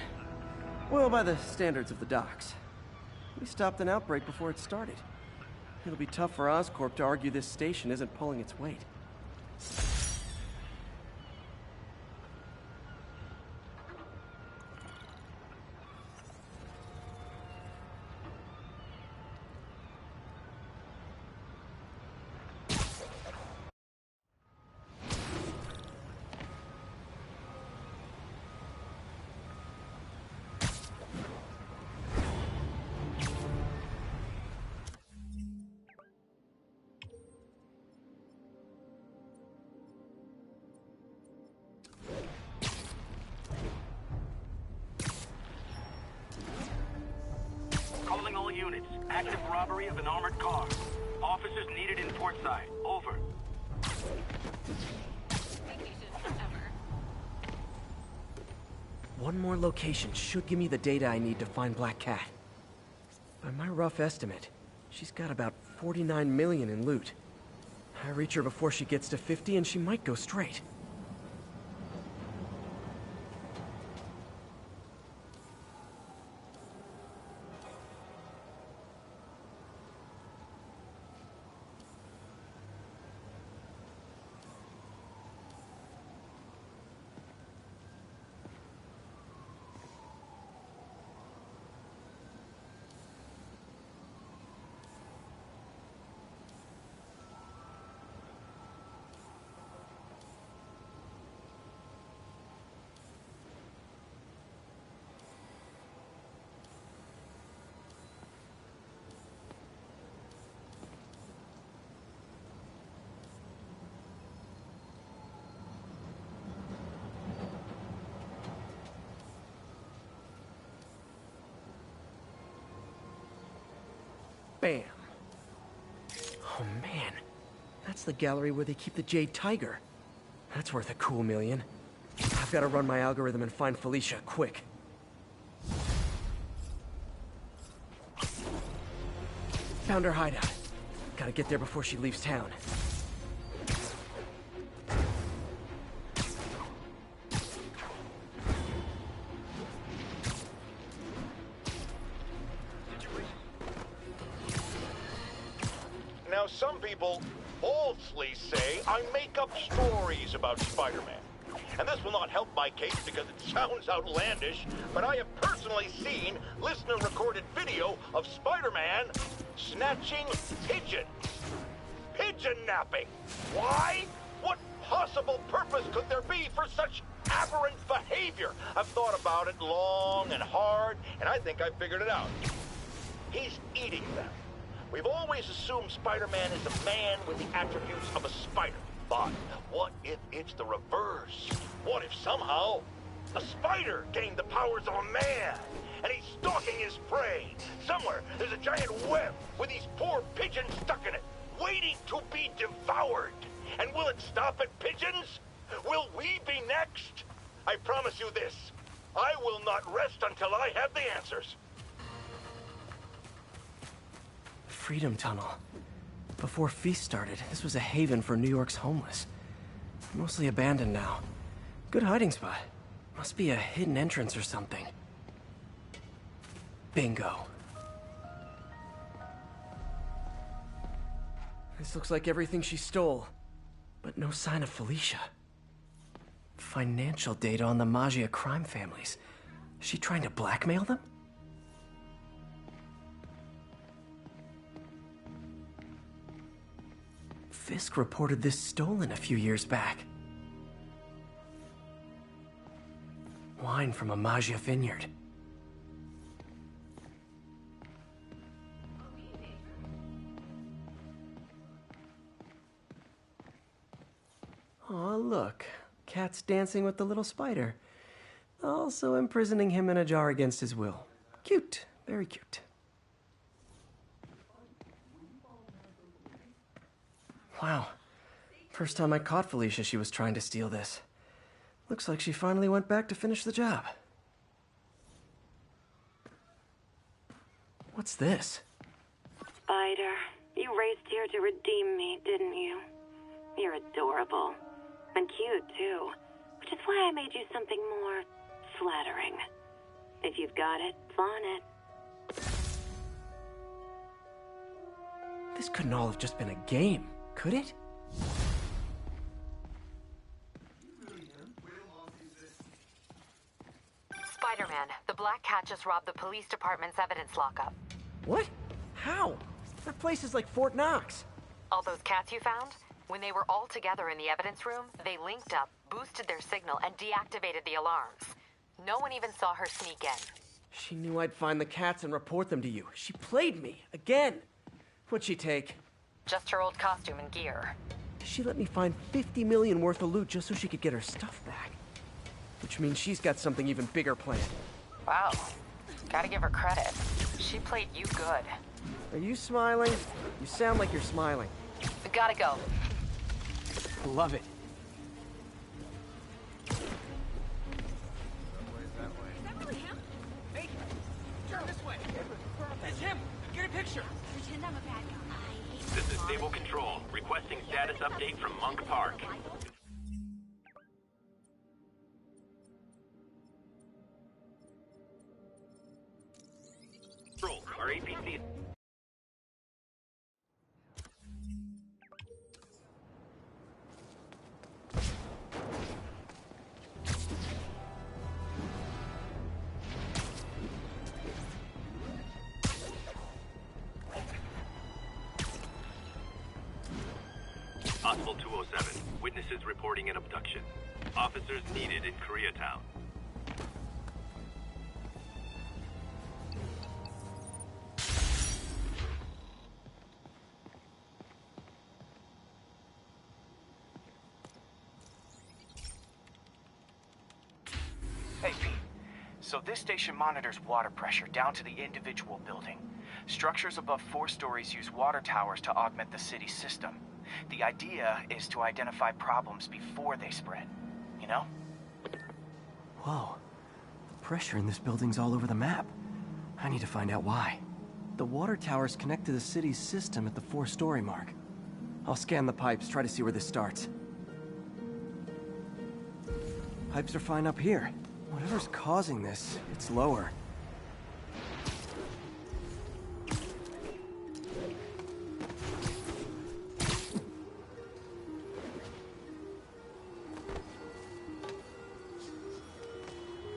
Well, by the standards of the docks. We stopped an outbreak before it started. It'll be tough for Oscorp to argue this station isn't pulling its weight. Calling all units. Active robbery of an armored car. Officers needed in portside. Over. One more location should give me the data I need to find Black Cat. By my rough estimate, she's got about 49 million in loot. I reach her before she gets to 50 and she might go straight. Bam. Oh man, that's the gallery where they keep the Jade Tiger. That's worth a cool million. I've got to run my algorithm and find Felicia, quick. Found her hideout. Gotta get there before she leaves town. Now, some people falsely say I make up stories about Spider-Man. And this will not help my case because it sounds outlandish, but I have personally seen listener-recorded video of Spider-Man snatching pigeons. Pigeon napping. Why? What possible purpose could there be for such aberrant behavior? I've thought about it long and hard, and I think I figured it out. He's eating them. We've always assumed Spider-Man is a man with the attributes of a spider. But what if it's the reverse? What if somehow a spider gained the powers of a man and he's stalking his prey? Somewhere there's a giant web with these poor pigeons stuck in it, waiting to be devoured. And will it stop at pigeons? Will we be next? I promise you this. I will not rest until I have the answers. Freedom Tunnel. Before Feast started, this was a haven for New York's homeless. Mostly abandoned now. Good hiding spot. Must be a hidden entrance or something. Bingo. This looks like everything she stole, but no sign of Felicia. Financial data on the Maggia crime families. Is she trying to blackmail them? Fisk reported this stolen a few years back. Wine from a Maggia vineyard. Aw, look. Cat's dancing with the little spider. Also imprisoning him in a jar against his will. Cute. Very cute. Wow. First time I caught Felicia, she was trying to steal this. Looks like she finally went back to finish the job. What's this? Spider, you raced here to redeem me, didn't you? You're adorable. And cute, too. Which is why I made you something more flattering. If you've got it, flaunt it. This couldn't all have just been a game, could it? Spider-Man, the Black Cat just robbed the police department's evidence lockup. What? How? That place is like Fort Knox. All those cats you found? When they were all together in the evidence room, they linked up, boosted their signal, and deactivated the alarms. No one even saw her sneak in. She knew I'd find the cats and report them to you. She played me, again. What'd she take? Just her old costume and gear. She let me find 50 million worth of loot just so she could get her stuff back. Which means she's got something even bigger planned. Wow. Gotta give her credit. She played you good. Are you smiling? You sound like you're smiling. Gotta go. Love it. Is that really him? Hey, turn this way. It's him. Get a picture. Pretend I'm a bad guy. This is Stable Control, requesting status update from Monk Park. Control, our APC... Possible 207. Witnesses reporting an abduction. Officers needed in Koreatown. Hey, Pete. So this station monitors water pressure down to the individual building. Structures above 4 stories use water towers to augment the city's system. The idea is to identify problems before they spread, you know? Whoa. The pressure in this building's all over the map. I need to find out why. The water towers connect to the city's system at the 4-story mark. I'll scan the pipes, try to see where this starts. Pipes are fine up here. Whatever's causing this, it's lower.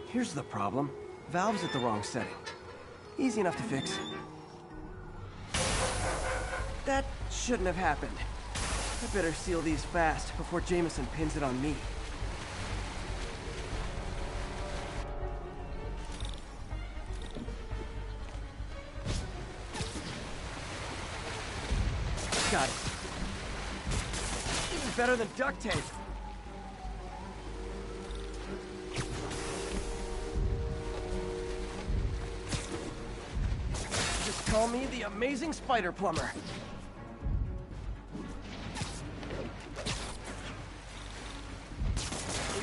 Here's the problem. Valve's at the wrong setting. Easy enough to fix. That shouldn't have happened. I better seal these fast before Jameson pins it on me. Got it. Even better than duct tape. Just call me the amazing spider plumber.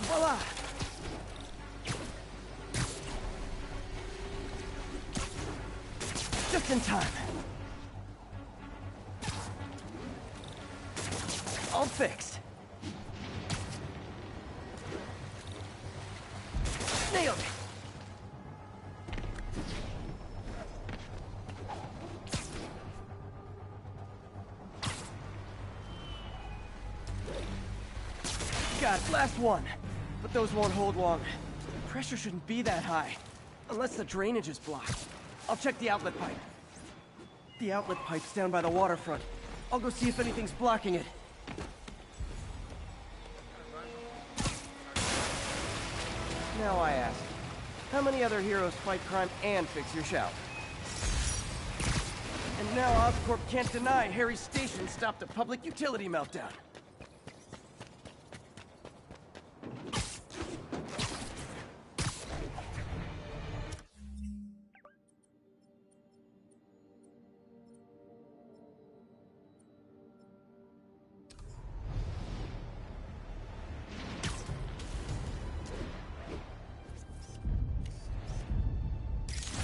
Voila! Just in time. All fixed. Nailed it! Got it, last one. But those won't hold long. Pressure shouldn't be that high. Unless the drainage is blocked. I'll check the outlet pipe. The outlet pipe's down by the waterfront. I'll go see if anything's blocking it. Now I ask, how many other heroes fight crime and fix your shower? And now Oscorp can't deny Harry's station stopped a public utility meltdown.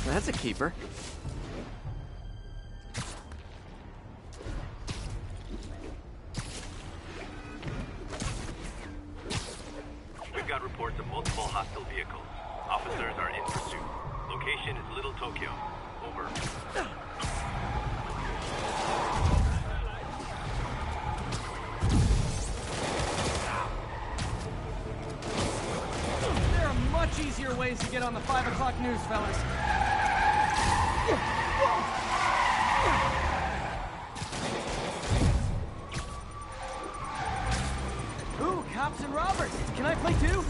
That's a keeper. We've got reports of multiple hostile vehicles. Officers are in pursuit. Location is Little Tokyo. Over. There are much easier ways to get on the 5 o'clock news, fellas. Ooh, cops and robbers. Can I play too?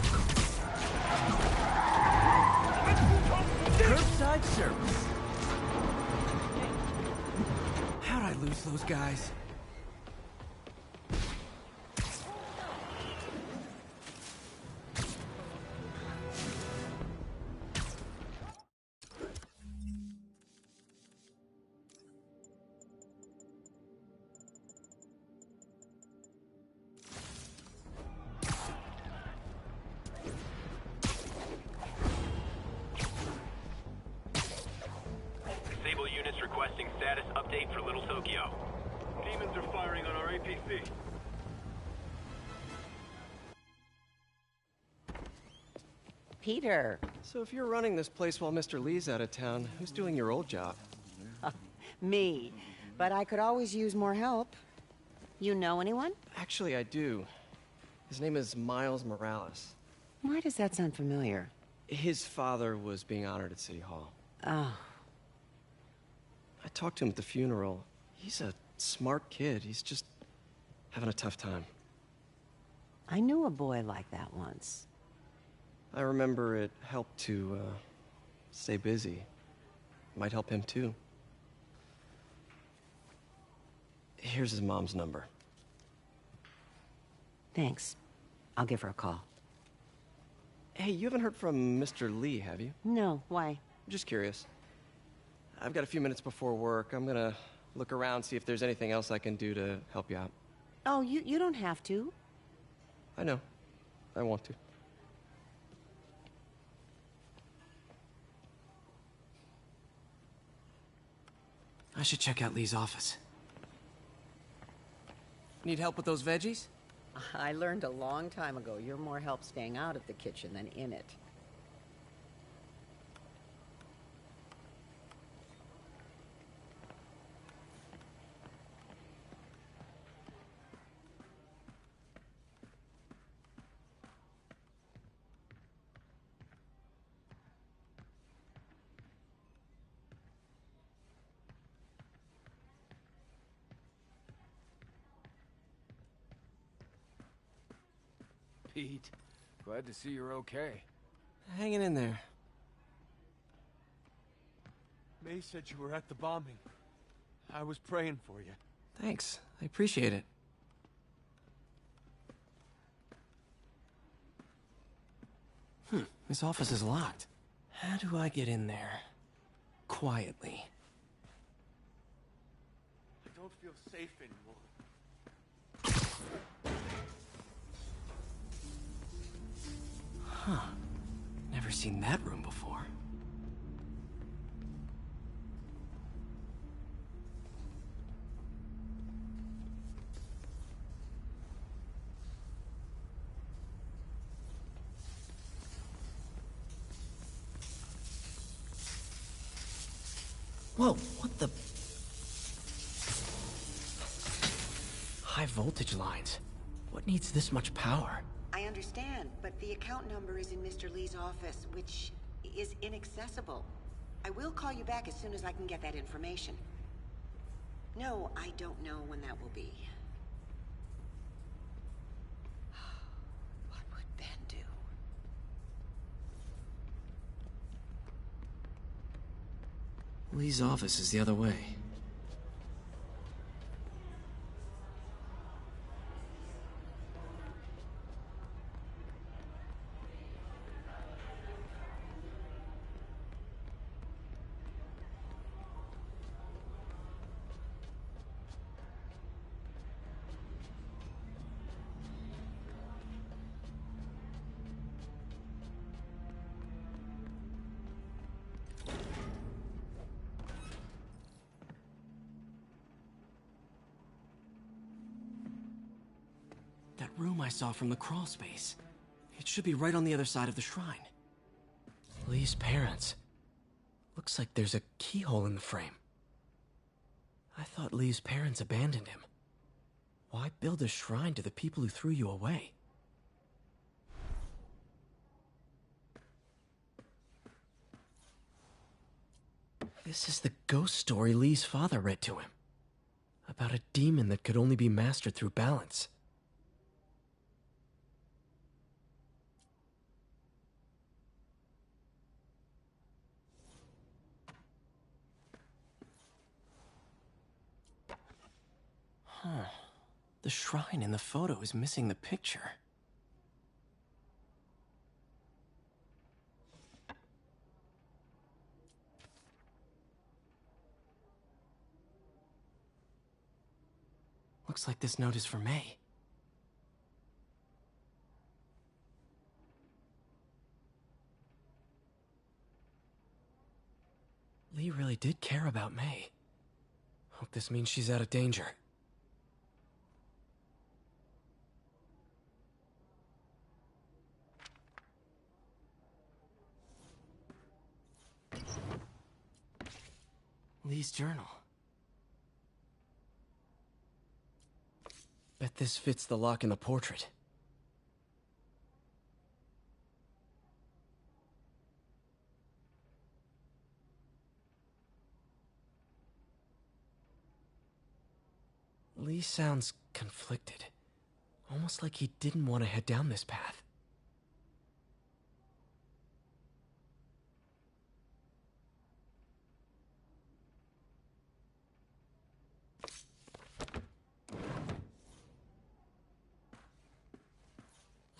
Curbside service. How'd I lose those guys? Sable units requesting status update for Little Tokyo. Demons are firing on our APC. Peter. So if you're running this place while Mr. Lee's out of town, who's doing your old job? Me. But I could always use more help. You know anyone? Actually, I do. His name is Miles Morales. Why does that sound familiar? His father was being honored at City Hall. Oh. I talked to him at the funeral. He's a smart kid. He's just having a tough time. I knew a boy like that once. I remember it helped to, stay busy. Might help him, too. Here's his mom's number. Thanks. I'll give her a call. Hey, you haven't heard from Mr. Lee, have you? No, why? Just curious. I've got a few minutes before work. I'm gonna look around, see if there's anything else I can do to help you out. Oh, you don't have to. I know. I want to. I should check out Lee's office. Need help with those veggies? I learned a long time ago you're more help staying out of the kitchen than in it. Pete, glad to see you're okay. Hanging in there. May said you were at the bombing. I was praying for you. Thanks. I appreciate it. This office is locked. How do I get in there? Quietly. I don't feel safe anymore. Huh. Never seen that room before. Whoa, what the... High voltage lines. What needs this much power? I understand, but the account number is in Mr. Lee's office, which is inaccessible. I will call you back as soon as I can get that information. No, I don't know when that will be. What would Ben do? Lee's office is the other way. That room I saw from the crawl space. It should be right on the other side of the shrine. Lee's parents. Looks like there's a keyhole in the frame. I thought Lee's parents abandoned him. Why build a shrine to the people who threw you away? This is the ghost story Lee's father read to him. About a demon that could only be mastered through balance. Huh. The shrine in the photo is missing the picture. Looks like this note is for May. Lee really did care about May. Hope this means she's out of danger. Lee's journal. Bet this fits the lock in the portrait. Lee sounds conflicted. Almost like he didn't want to head down this path.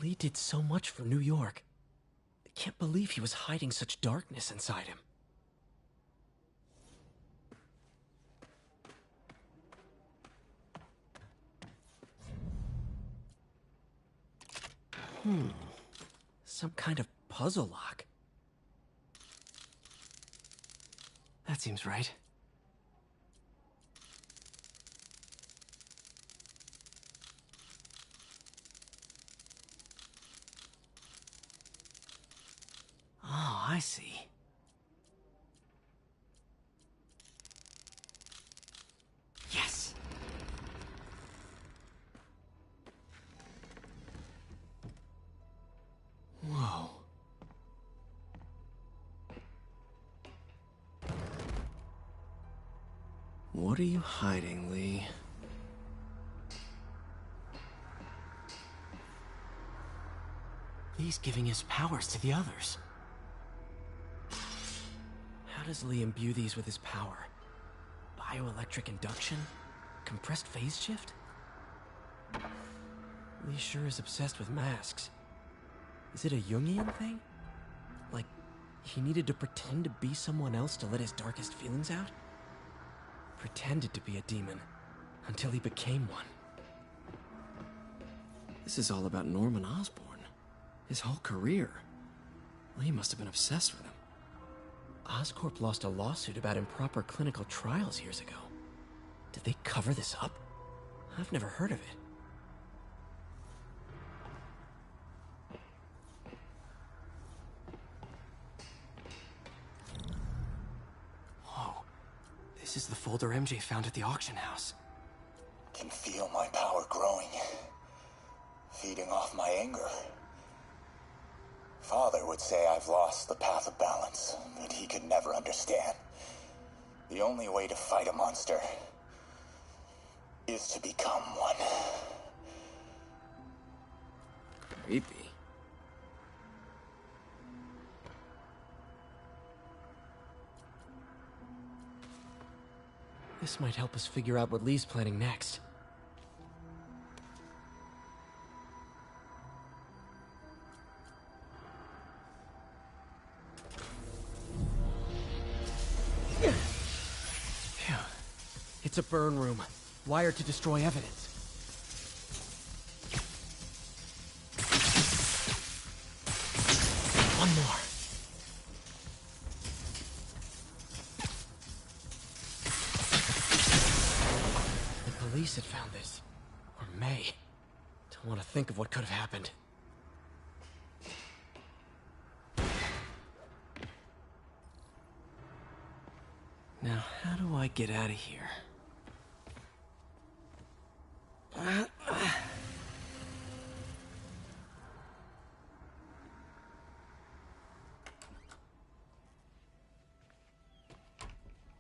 Lee did so much for New York. I can't believe he was hiding such darkness inside him. Some kind of puzzle lock. That seems right. Oh, I see. Yes! Whoa. What are you hiding, Lee? Lee's giving his powers to the others. How does Lee imbue these with his power? Bioelectric induction? Compressed phase shift? Lee sure is obsessed with masks. Is it a Jungian thing? Like, he needed to pretend to be someone else to let his darkest feelings out? Pretended to be a demon, until he became one. This is all about Norman Osborn. His whole career. Lee must have been obsessed with him. Oscorp lost a lawsuit about improper clinical trials years ago. Did they cover this up? I've never heard of it. Whoa. This is the folder MJ found at the auction house. Can feel my power growing, feeding off my anger. Father would say I've lost the path of balance, but he could never understand. The only way to fight a monster is to become one. Creepy. This might help us figure out what Lee's planning next. Phew. It's a burn room, wired to destroy evidence. One more. The police had found this. Or may. Don't want to think of what could have happened. Now, how do I get out of here?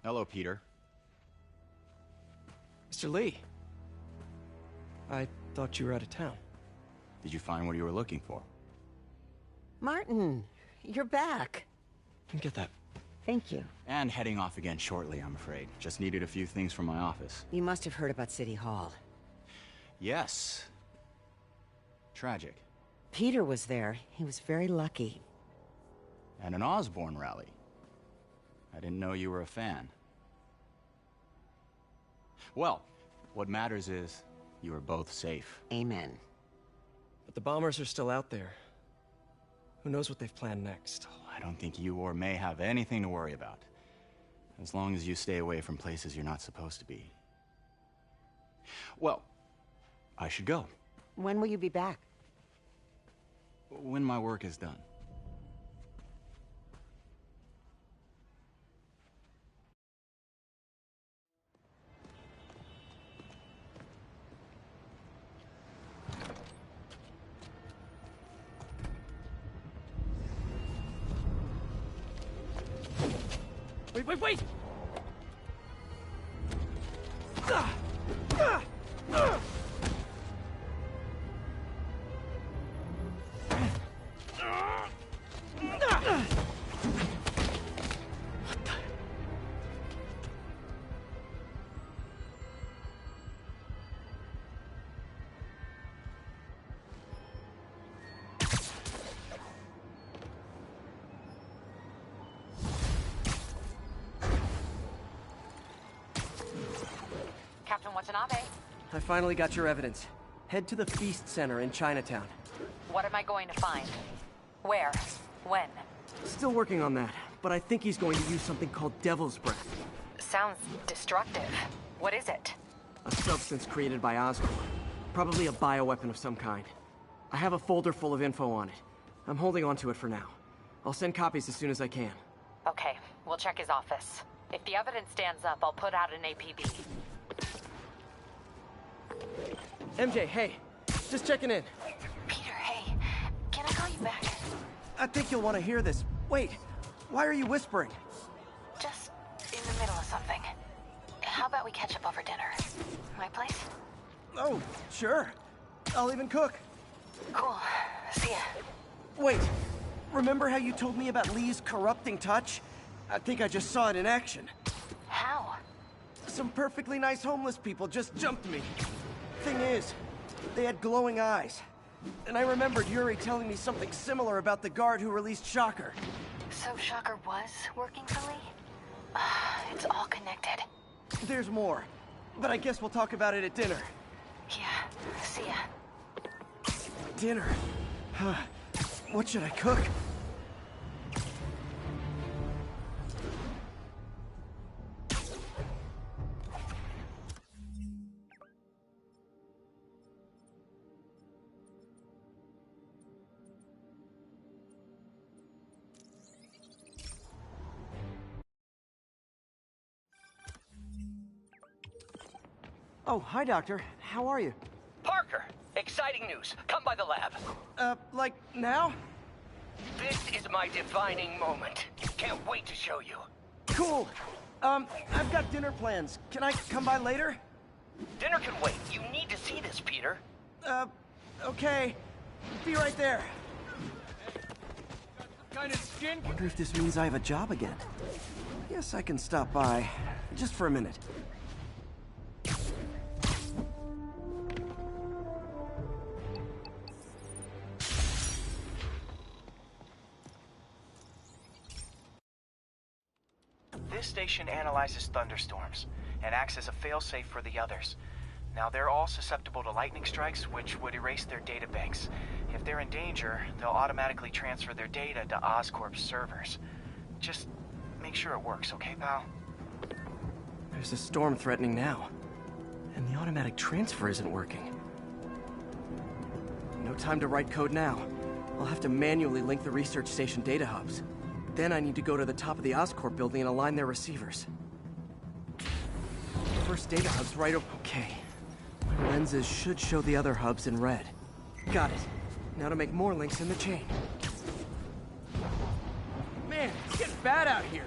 Hello, Peter. Mr. Lee. I thought you were out of town. Did you find what you were looking for? Martin, you're back. Get that. Thank you. And heading off again shortly, I'm afraid. Just needed a few things from my office. You must have heard about City Hall. Yes. Tragic. Peter was there. He was very lucky. And an Osborne rally. I didn't know you were a fan. Well, what matters is you are both safe. Amen. But the bombers are still out there. Who knows what they've planned next? I don't think you or May have anything to worry about. As long as you stay away from places you're not supposed to be. Well, I should go. When will you be back? When my work is done. Wait! Captain Watanabe. I finally got your evidence. Head to the Feast Center in Chinatown. What am I going to find? Where? When? Still working on that, but I think he's going to use something called Devil's Breath. Sounds destructive. What is it? A substance created by Oscorp. Probably a bioweapon of some kind. I have a folder full of info on it. I'm holding on to it for now. I'll send copies as soon as I can. Okay, we'll check his office. If the evidence stands up, I'll put out an APB. MJ, hey. Just checking in. Peter, hey. Can I call you back? I think you'll want to hear this. Wait, why are you whispering? Just in the middle of something. How about we catch up over dinner? My place? Oh, sure. I'll even cook. Cool. See ya. Wait, remember how you told me about Lee's corrupting touch? I think I just saw it in action. How? Some perfectly nice homeless people just jumped me. Thing is, they had glowing eyes. And I remembered Yuri telling me something similar about the guard who released Shocker. So Shocker was working for Lee? It's all connected. There's more, but I guess we'll talk about it at dinner. Yeah, see ya. Dinner? What should I cook? Oh, hi, Doctor. How are you? Parker, exciting news. Come by the lab. Like, now? This is my defining moment. Can't wait to show you. Cool. I've got dinner plans. Can I come by later? Dinner can wait. You need to see this, Peter. Okay. Be right there. Kind of skin. Wonder if this means I have a job again. Guess I can stop by. Just for a minute. This station analyzes thunderstorms and acts as a failsafe for the others. Now, they're all susceptible to lightning strikes, which would erase their databanks. If they're in danger, they'll automatically transfer their data to Oscorp's servers. Just make sure it works, okay, pal? There's a storm threatening now. And the automatic transfer isn't working. No time to write code now. I'll have to manually link the research station data hubs. Then I need to go to the top of the Oscorp building and align their receivers. First data hub's right over... Okay. My lenses should show the other hubs in red. Got it. Now to make more links in the chain. Man, it's getting bad out here.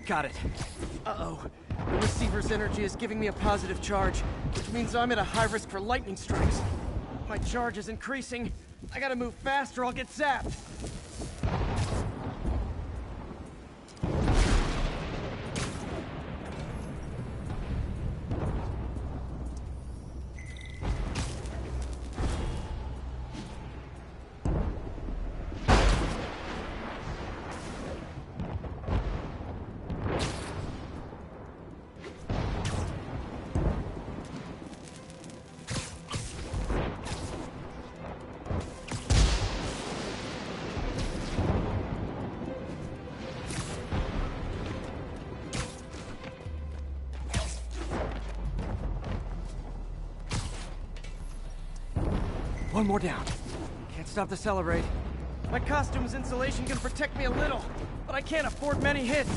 Got it. Uh-oh. The receiver's energy is giving me a positive charge, which means I'm at a high risk for lightning strikes. My charge is increasing. I gotta move fast or I'll get zapped. One more down. Can't stop to celebrate. My costume's insulation can protect me a little, but I can't afford many hits.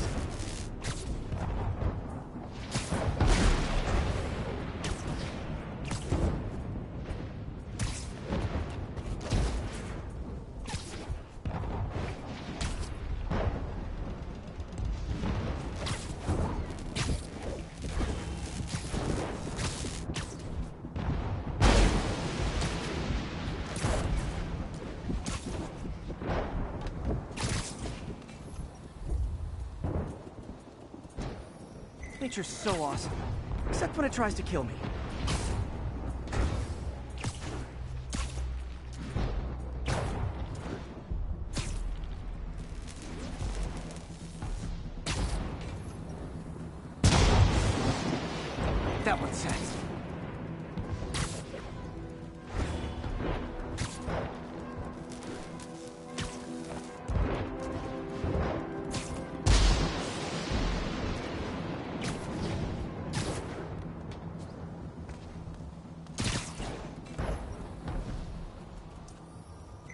Nature's so awesome, except when it tries to kill me. That one's set.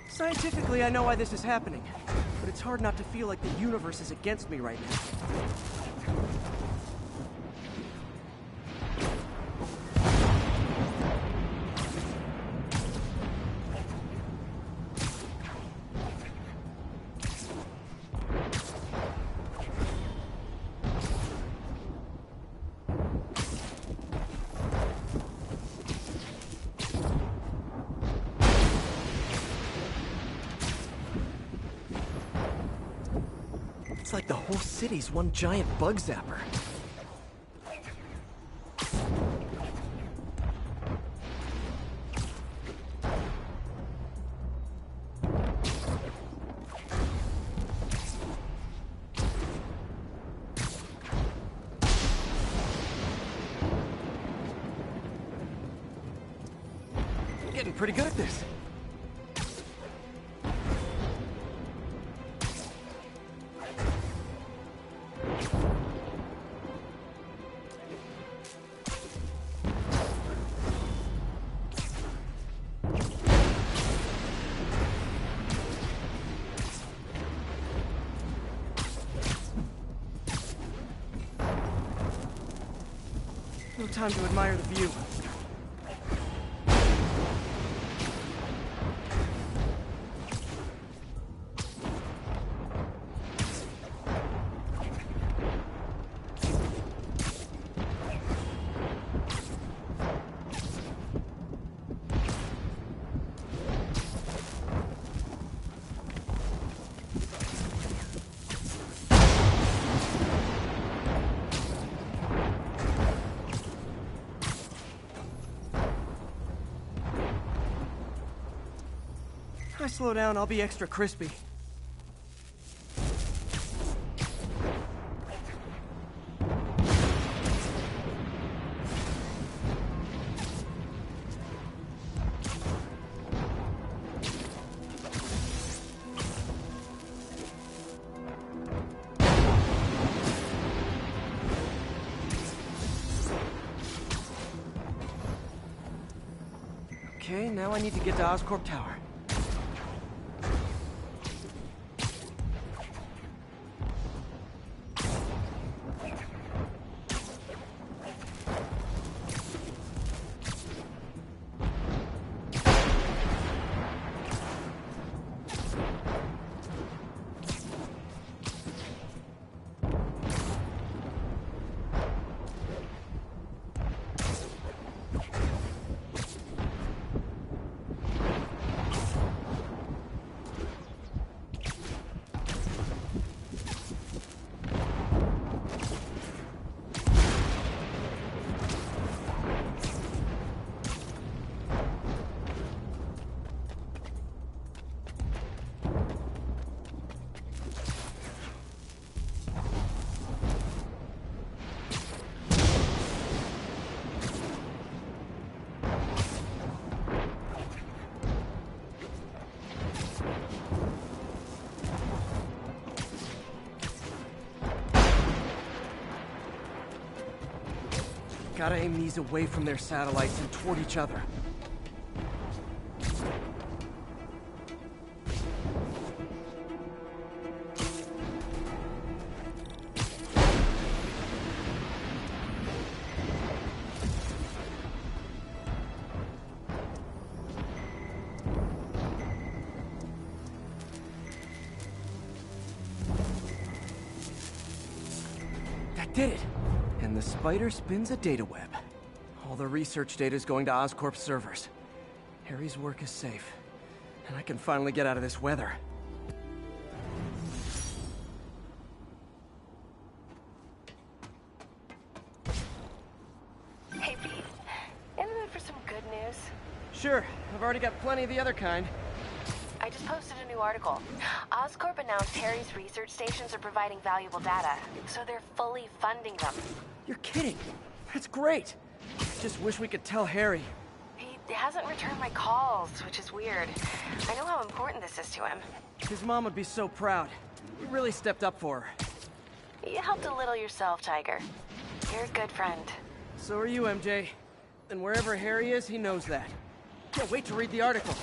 Scientifically, I know why this is happening, but it's hard not to feel like the universe is against me right now. It's like the whole city's one giant bug zapper. I'm getting pretty good at this. No time to admire the view. If I slow down, I'll be extra crispy. Okay, now I need to get to Oscorp Tower. Gotta aim these away from their satellites and toward each other. That did it! And the spider spins a data web. All the research data is going to Oscorp's servers. Harry's work is safe, and I can finally get out of this weather. Hey, Pete. In the mood for some good news? Sure, I've already got plenty of the other kind. I just posted a new article. Oscorp announced Harry's research stations are providing valuable data, so they're fully funding them. You're kidding! That's great! Just wish we could tell Harry. He hasn't returned my calls, which is weird. I know how important this is to him. His mom would be so proud. You really stepped up for her. You helped a little yourself, Tiger. You're a good friend. So are you, MJ. And wherever Harry is, he knows that. Can't wait to read the article.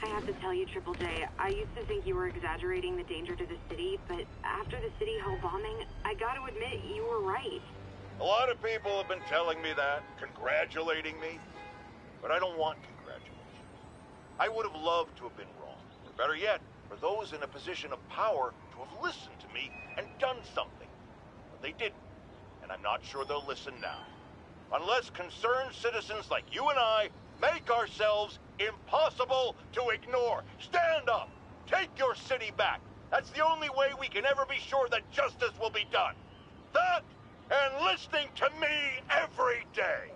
I have to tell you, Triple J, I used to think you were exaggerating the danger to the city, but after the City Hall bombing, I gotta admit, you were right. A lot of people have been telling me that, congratulating me, but I don't want congratulations. I would have loved to have been wrong. Or better yet, for those in a position of power to have listened to me and done something. But they didn't, and I'm not sure they'll listen now. Unless concerned citizens like you and I make ourselves impossible to ignore. Stand up! Take your city back! That's the only way we can ever be sure that justice will be done. That, and listening to me every day!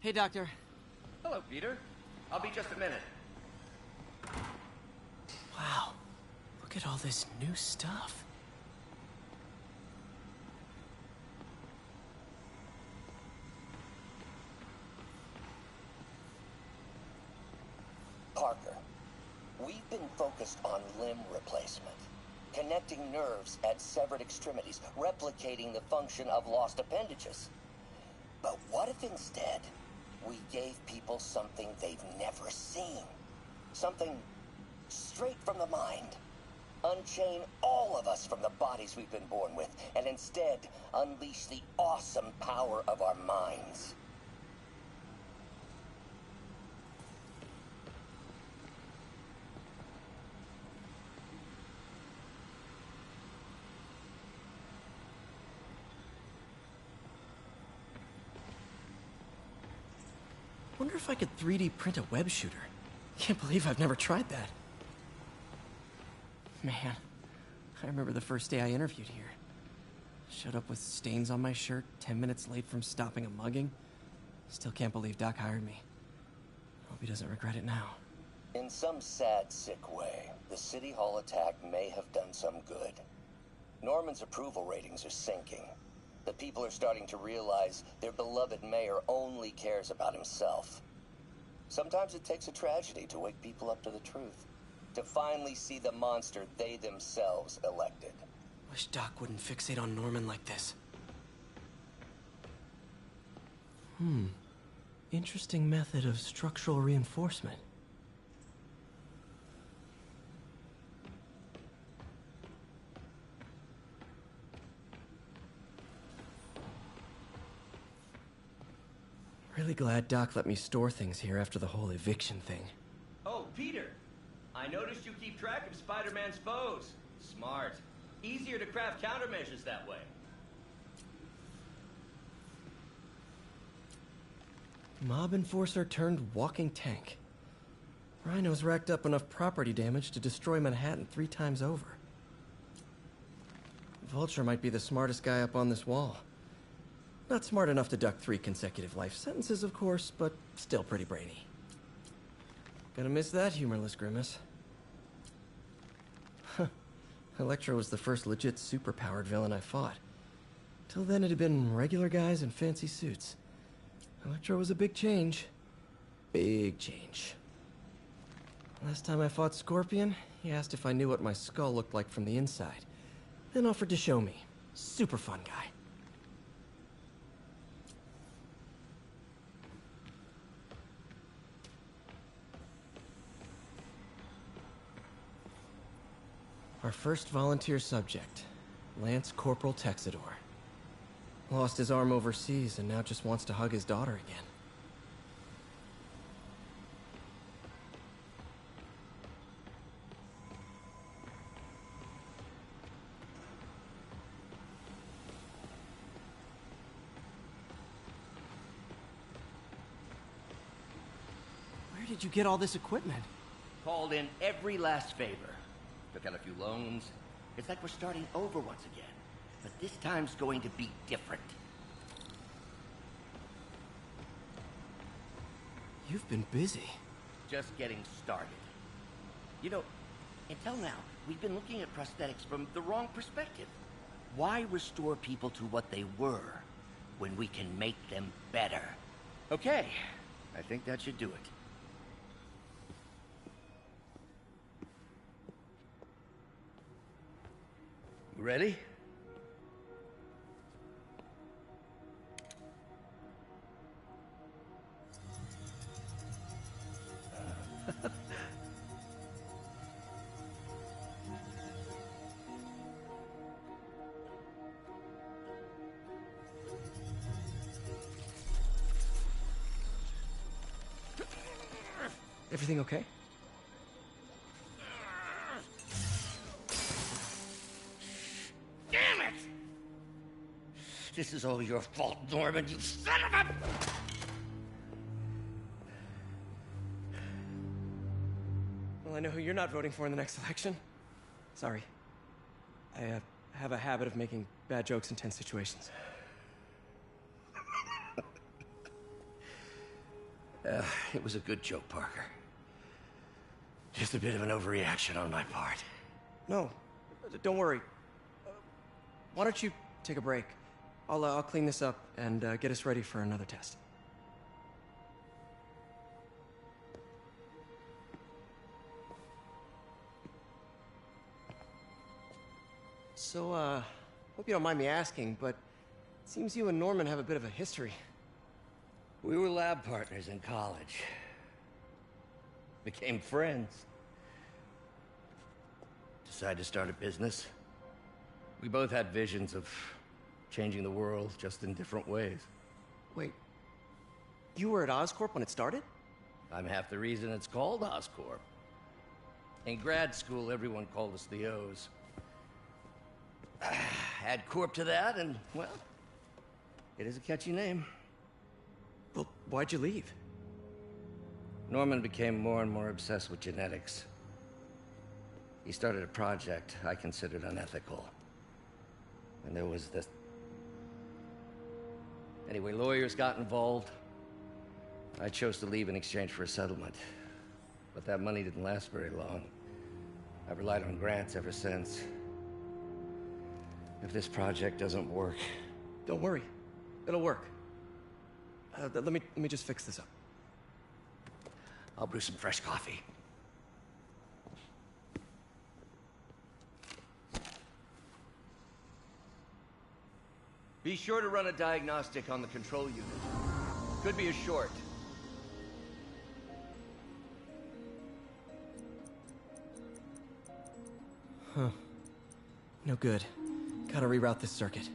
Hey, Doctor. Hello, Peter. I'll be just a minute. Wow. Look at all this new stuff. Parker, we've been focused on limb replacement, connecting nerves at severed extremities, replicating the function of lost appendages. But what if instead we gave people something they've never seen? Something straight from the mind. Unchain all of us from the bodies we've been born with, and instead unleash the awesome power of our minds. Wonder if I could 3D print a web shooter. Can't believe I've never tried that. Man, I remember the first day I interviewed here. Showed up with stains on my shirt, 10 minutes late from stopping a mugging. Still can't believe Doc hired me. Hope he doesn't regret it now. In some sad, sick way, the City Hall attack may have done some good. Norman's approval ratings are sinking. The people are starting to realize their beloved mayor only cares about himself. Sometimes it takes a tragedy to wake people up to the truth, to finally see the monster they themselves elected. Wish Doc wouldn't fixate on Norman like this. Interesting method of structural reinforcement. Really glad Doc let me store things here after the whole eviction thing. Oh, Peter! I noticed you keep track of Spider-Man's foes. Smart. Easier to craft countermeasures that way. Mob enforcer turned walking tank. Rhino's racked up enough property damage to destroy Manhattan 3 times over. Vulture might be the smartest guy up on this wall. Not smart enough to duck 3 consecutive life sentences, of course, but still pretty brainy. Gonna miss that humorless grimace. Huh. Electro was the first legit superpowered villain I fought. Till then it had been regular guys in fancy suits. Electro was a big change. Big change. Last time I fought Scorpion, he asked if I knew what my skull looked like from the inside. Then offered to show me. Super fun guy. Our first volunteer subject, Lance Corporal Texidor. Lost his arm overseas and now just wants to hug his daughter again. Where did you get all this equipment? Called in every last favor. Took out a few loans. It's like we're starting over once again. But this time's going to be different. You've been busy. Just getting started. You know, until now, we've been looking at prosthetics from the wrong perspective. Why restore people to what they were when we can make them better? Okay, I think that should do it. Ready? Everything okay? Damn it! This is all your fault, Norman, you son of a... Well, I know who you're not voting for in the next election. Sorry. I have a habit of making bad jokes in tense situations. It was a good joke, Parker. Just a bit of an overreaction on my part. No, don't worry. Why don't you take a break? I'll clean this up and get us ready for another test. So, hope you don't mind me asking, but it seems you and Norman have a bit of a history. We were lab partners in college. Became friends. Decided to start a business. We both had visions of changing the world, just in different ways. Wait, you were at Oscorp when it started? I'm half the reason it's called Oscorp. In grad school, everyone called us the O's. Add Corp to that, and, well, it is a catchy name. Well, why'd you leave? Norman became more and more obsessed with genetics. He started a project I considered unethical. And there was this... Anyway, lawyers got involved. I chose to leave in exchange for a settlement. But that money didn't last very long. I've relied on grants ever since. If this project doesn't work... Don't worry. It'll work. Let me just fix this up. I'll brew some fresh coffee. Be sure to run a diagnostic on the control unit. Could be a short. Huh. No good. Gotta reroute this circuit.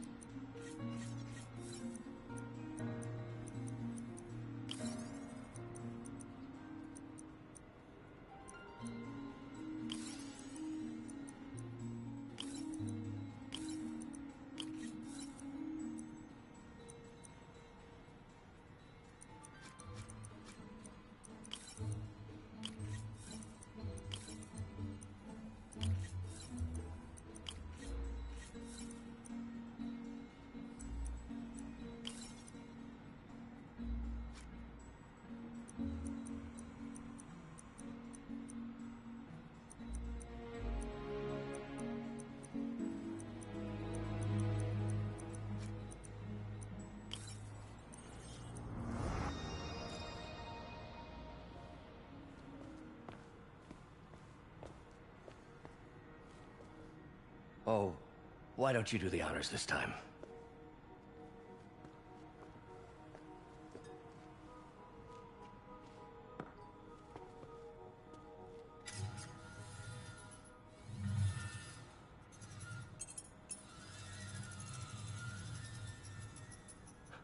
Oh, why don't you do the honors this time?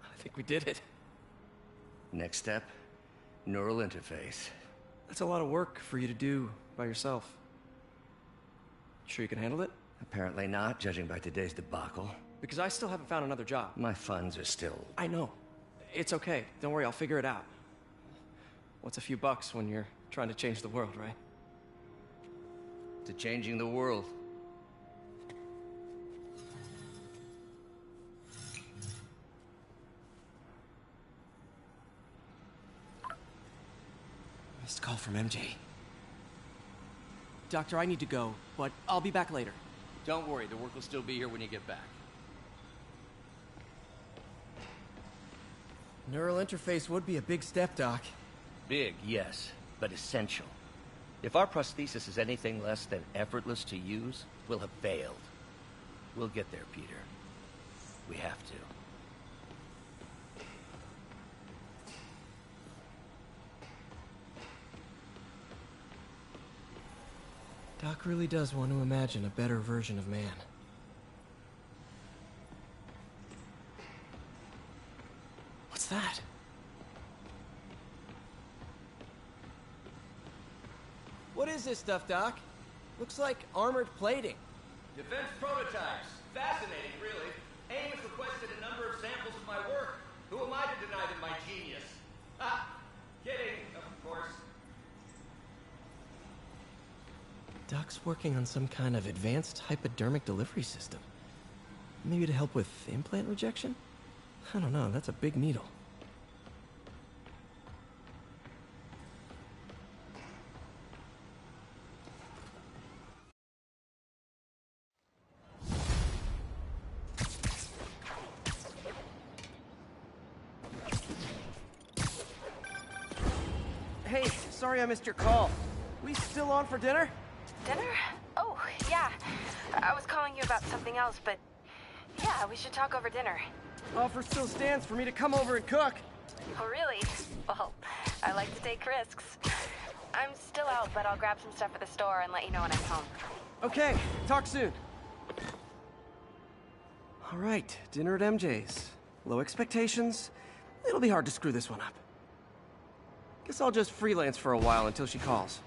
I think we did it. Next step, neural interface. That's a lot of work for you to do by yourself. Sure you can handle it? Apparently not, judging by today's debacle. Because I still haven't found another job. My funds are still... I know. It's okay. Don't worry, I'll figure it out. What's a few bucks when you're trying to change the world, right? To changing the world. Missed call from MJ. Doctor, I need to go, but I'll be back later. Don't worry, the work will still be here when you get back. Neural interface would be a big step, Doc. Big, yes, but essential. If our prosthesis is anything less than effortless to use, we'll have failed. We'll get there, Peter. We have to. Doc really does want to imagine a better version of man. What's that? What is this stuff, Doc? Looks like armored plating. Defense prototypes. Fascinating, really. AIM has requested a number of samples of my work. Who am I to deny them my genius? Ha! Kidding, of course. Doc's working on some kind of advanced hypodermic delivery system. Maybe to help with implant rejection? I don't know, that's a big needle. Hey, sorry I missed your call. We still on for dinner? Dinner? Oh, yeah. I was calling you about something else, but yeah, we should talk over dinner. Offer still stands for me to come over and cook. Oh, really? Well, I like to take risks. I'm still out, but I'll grab some stuff at the store and let you know when I'm home. Okay, talk soon. All right, dinner at MJ's. Low expectations. It'll be hard to screw this one up. Guess I'll just freelance for a while until she calls.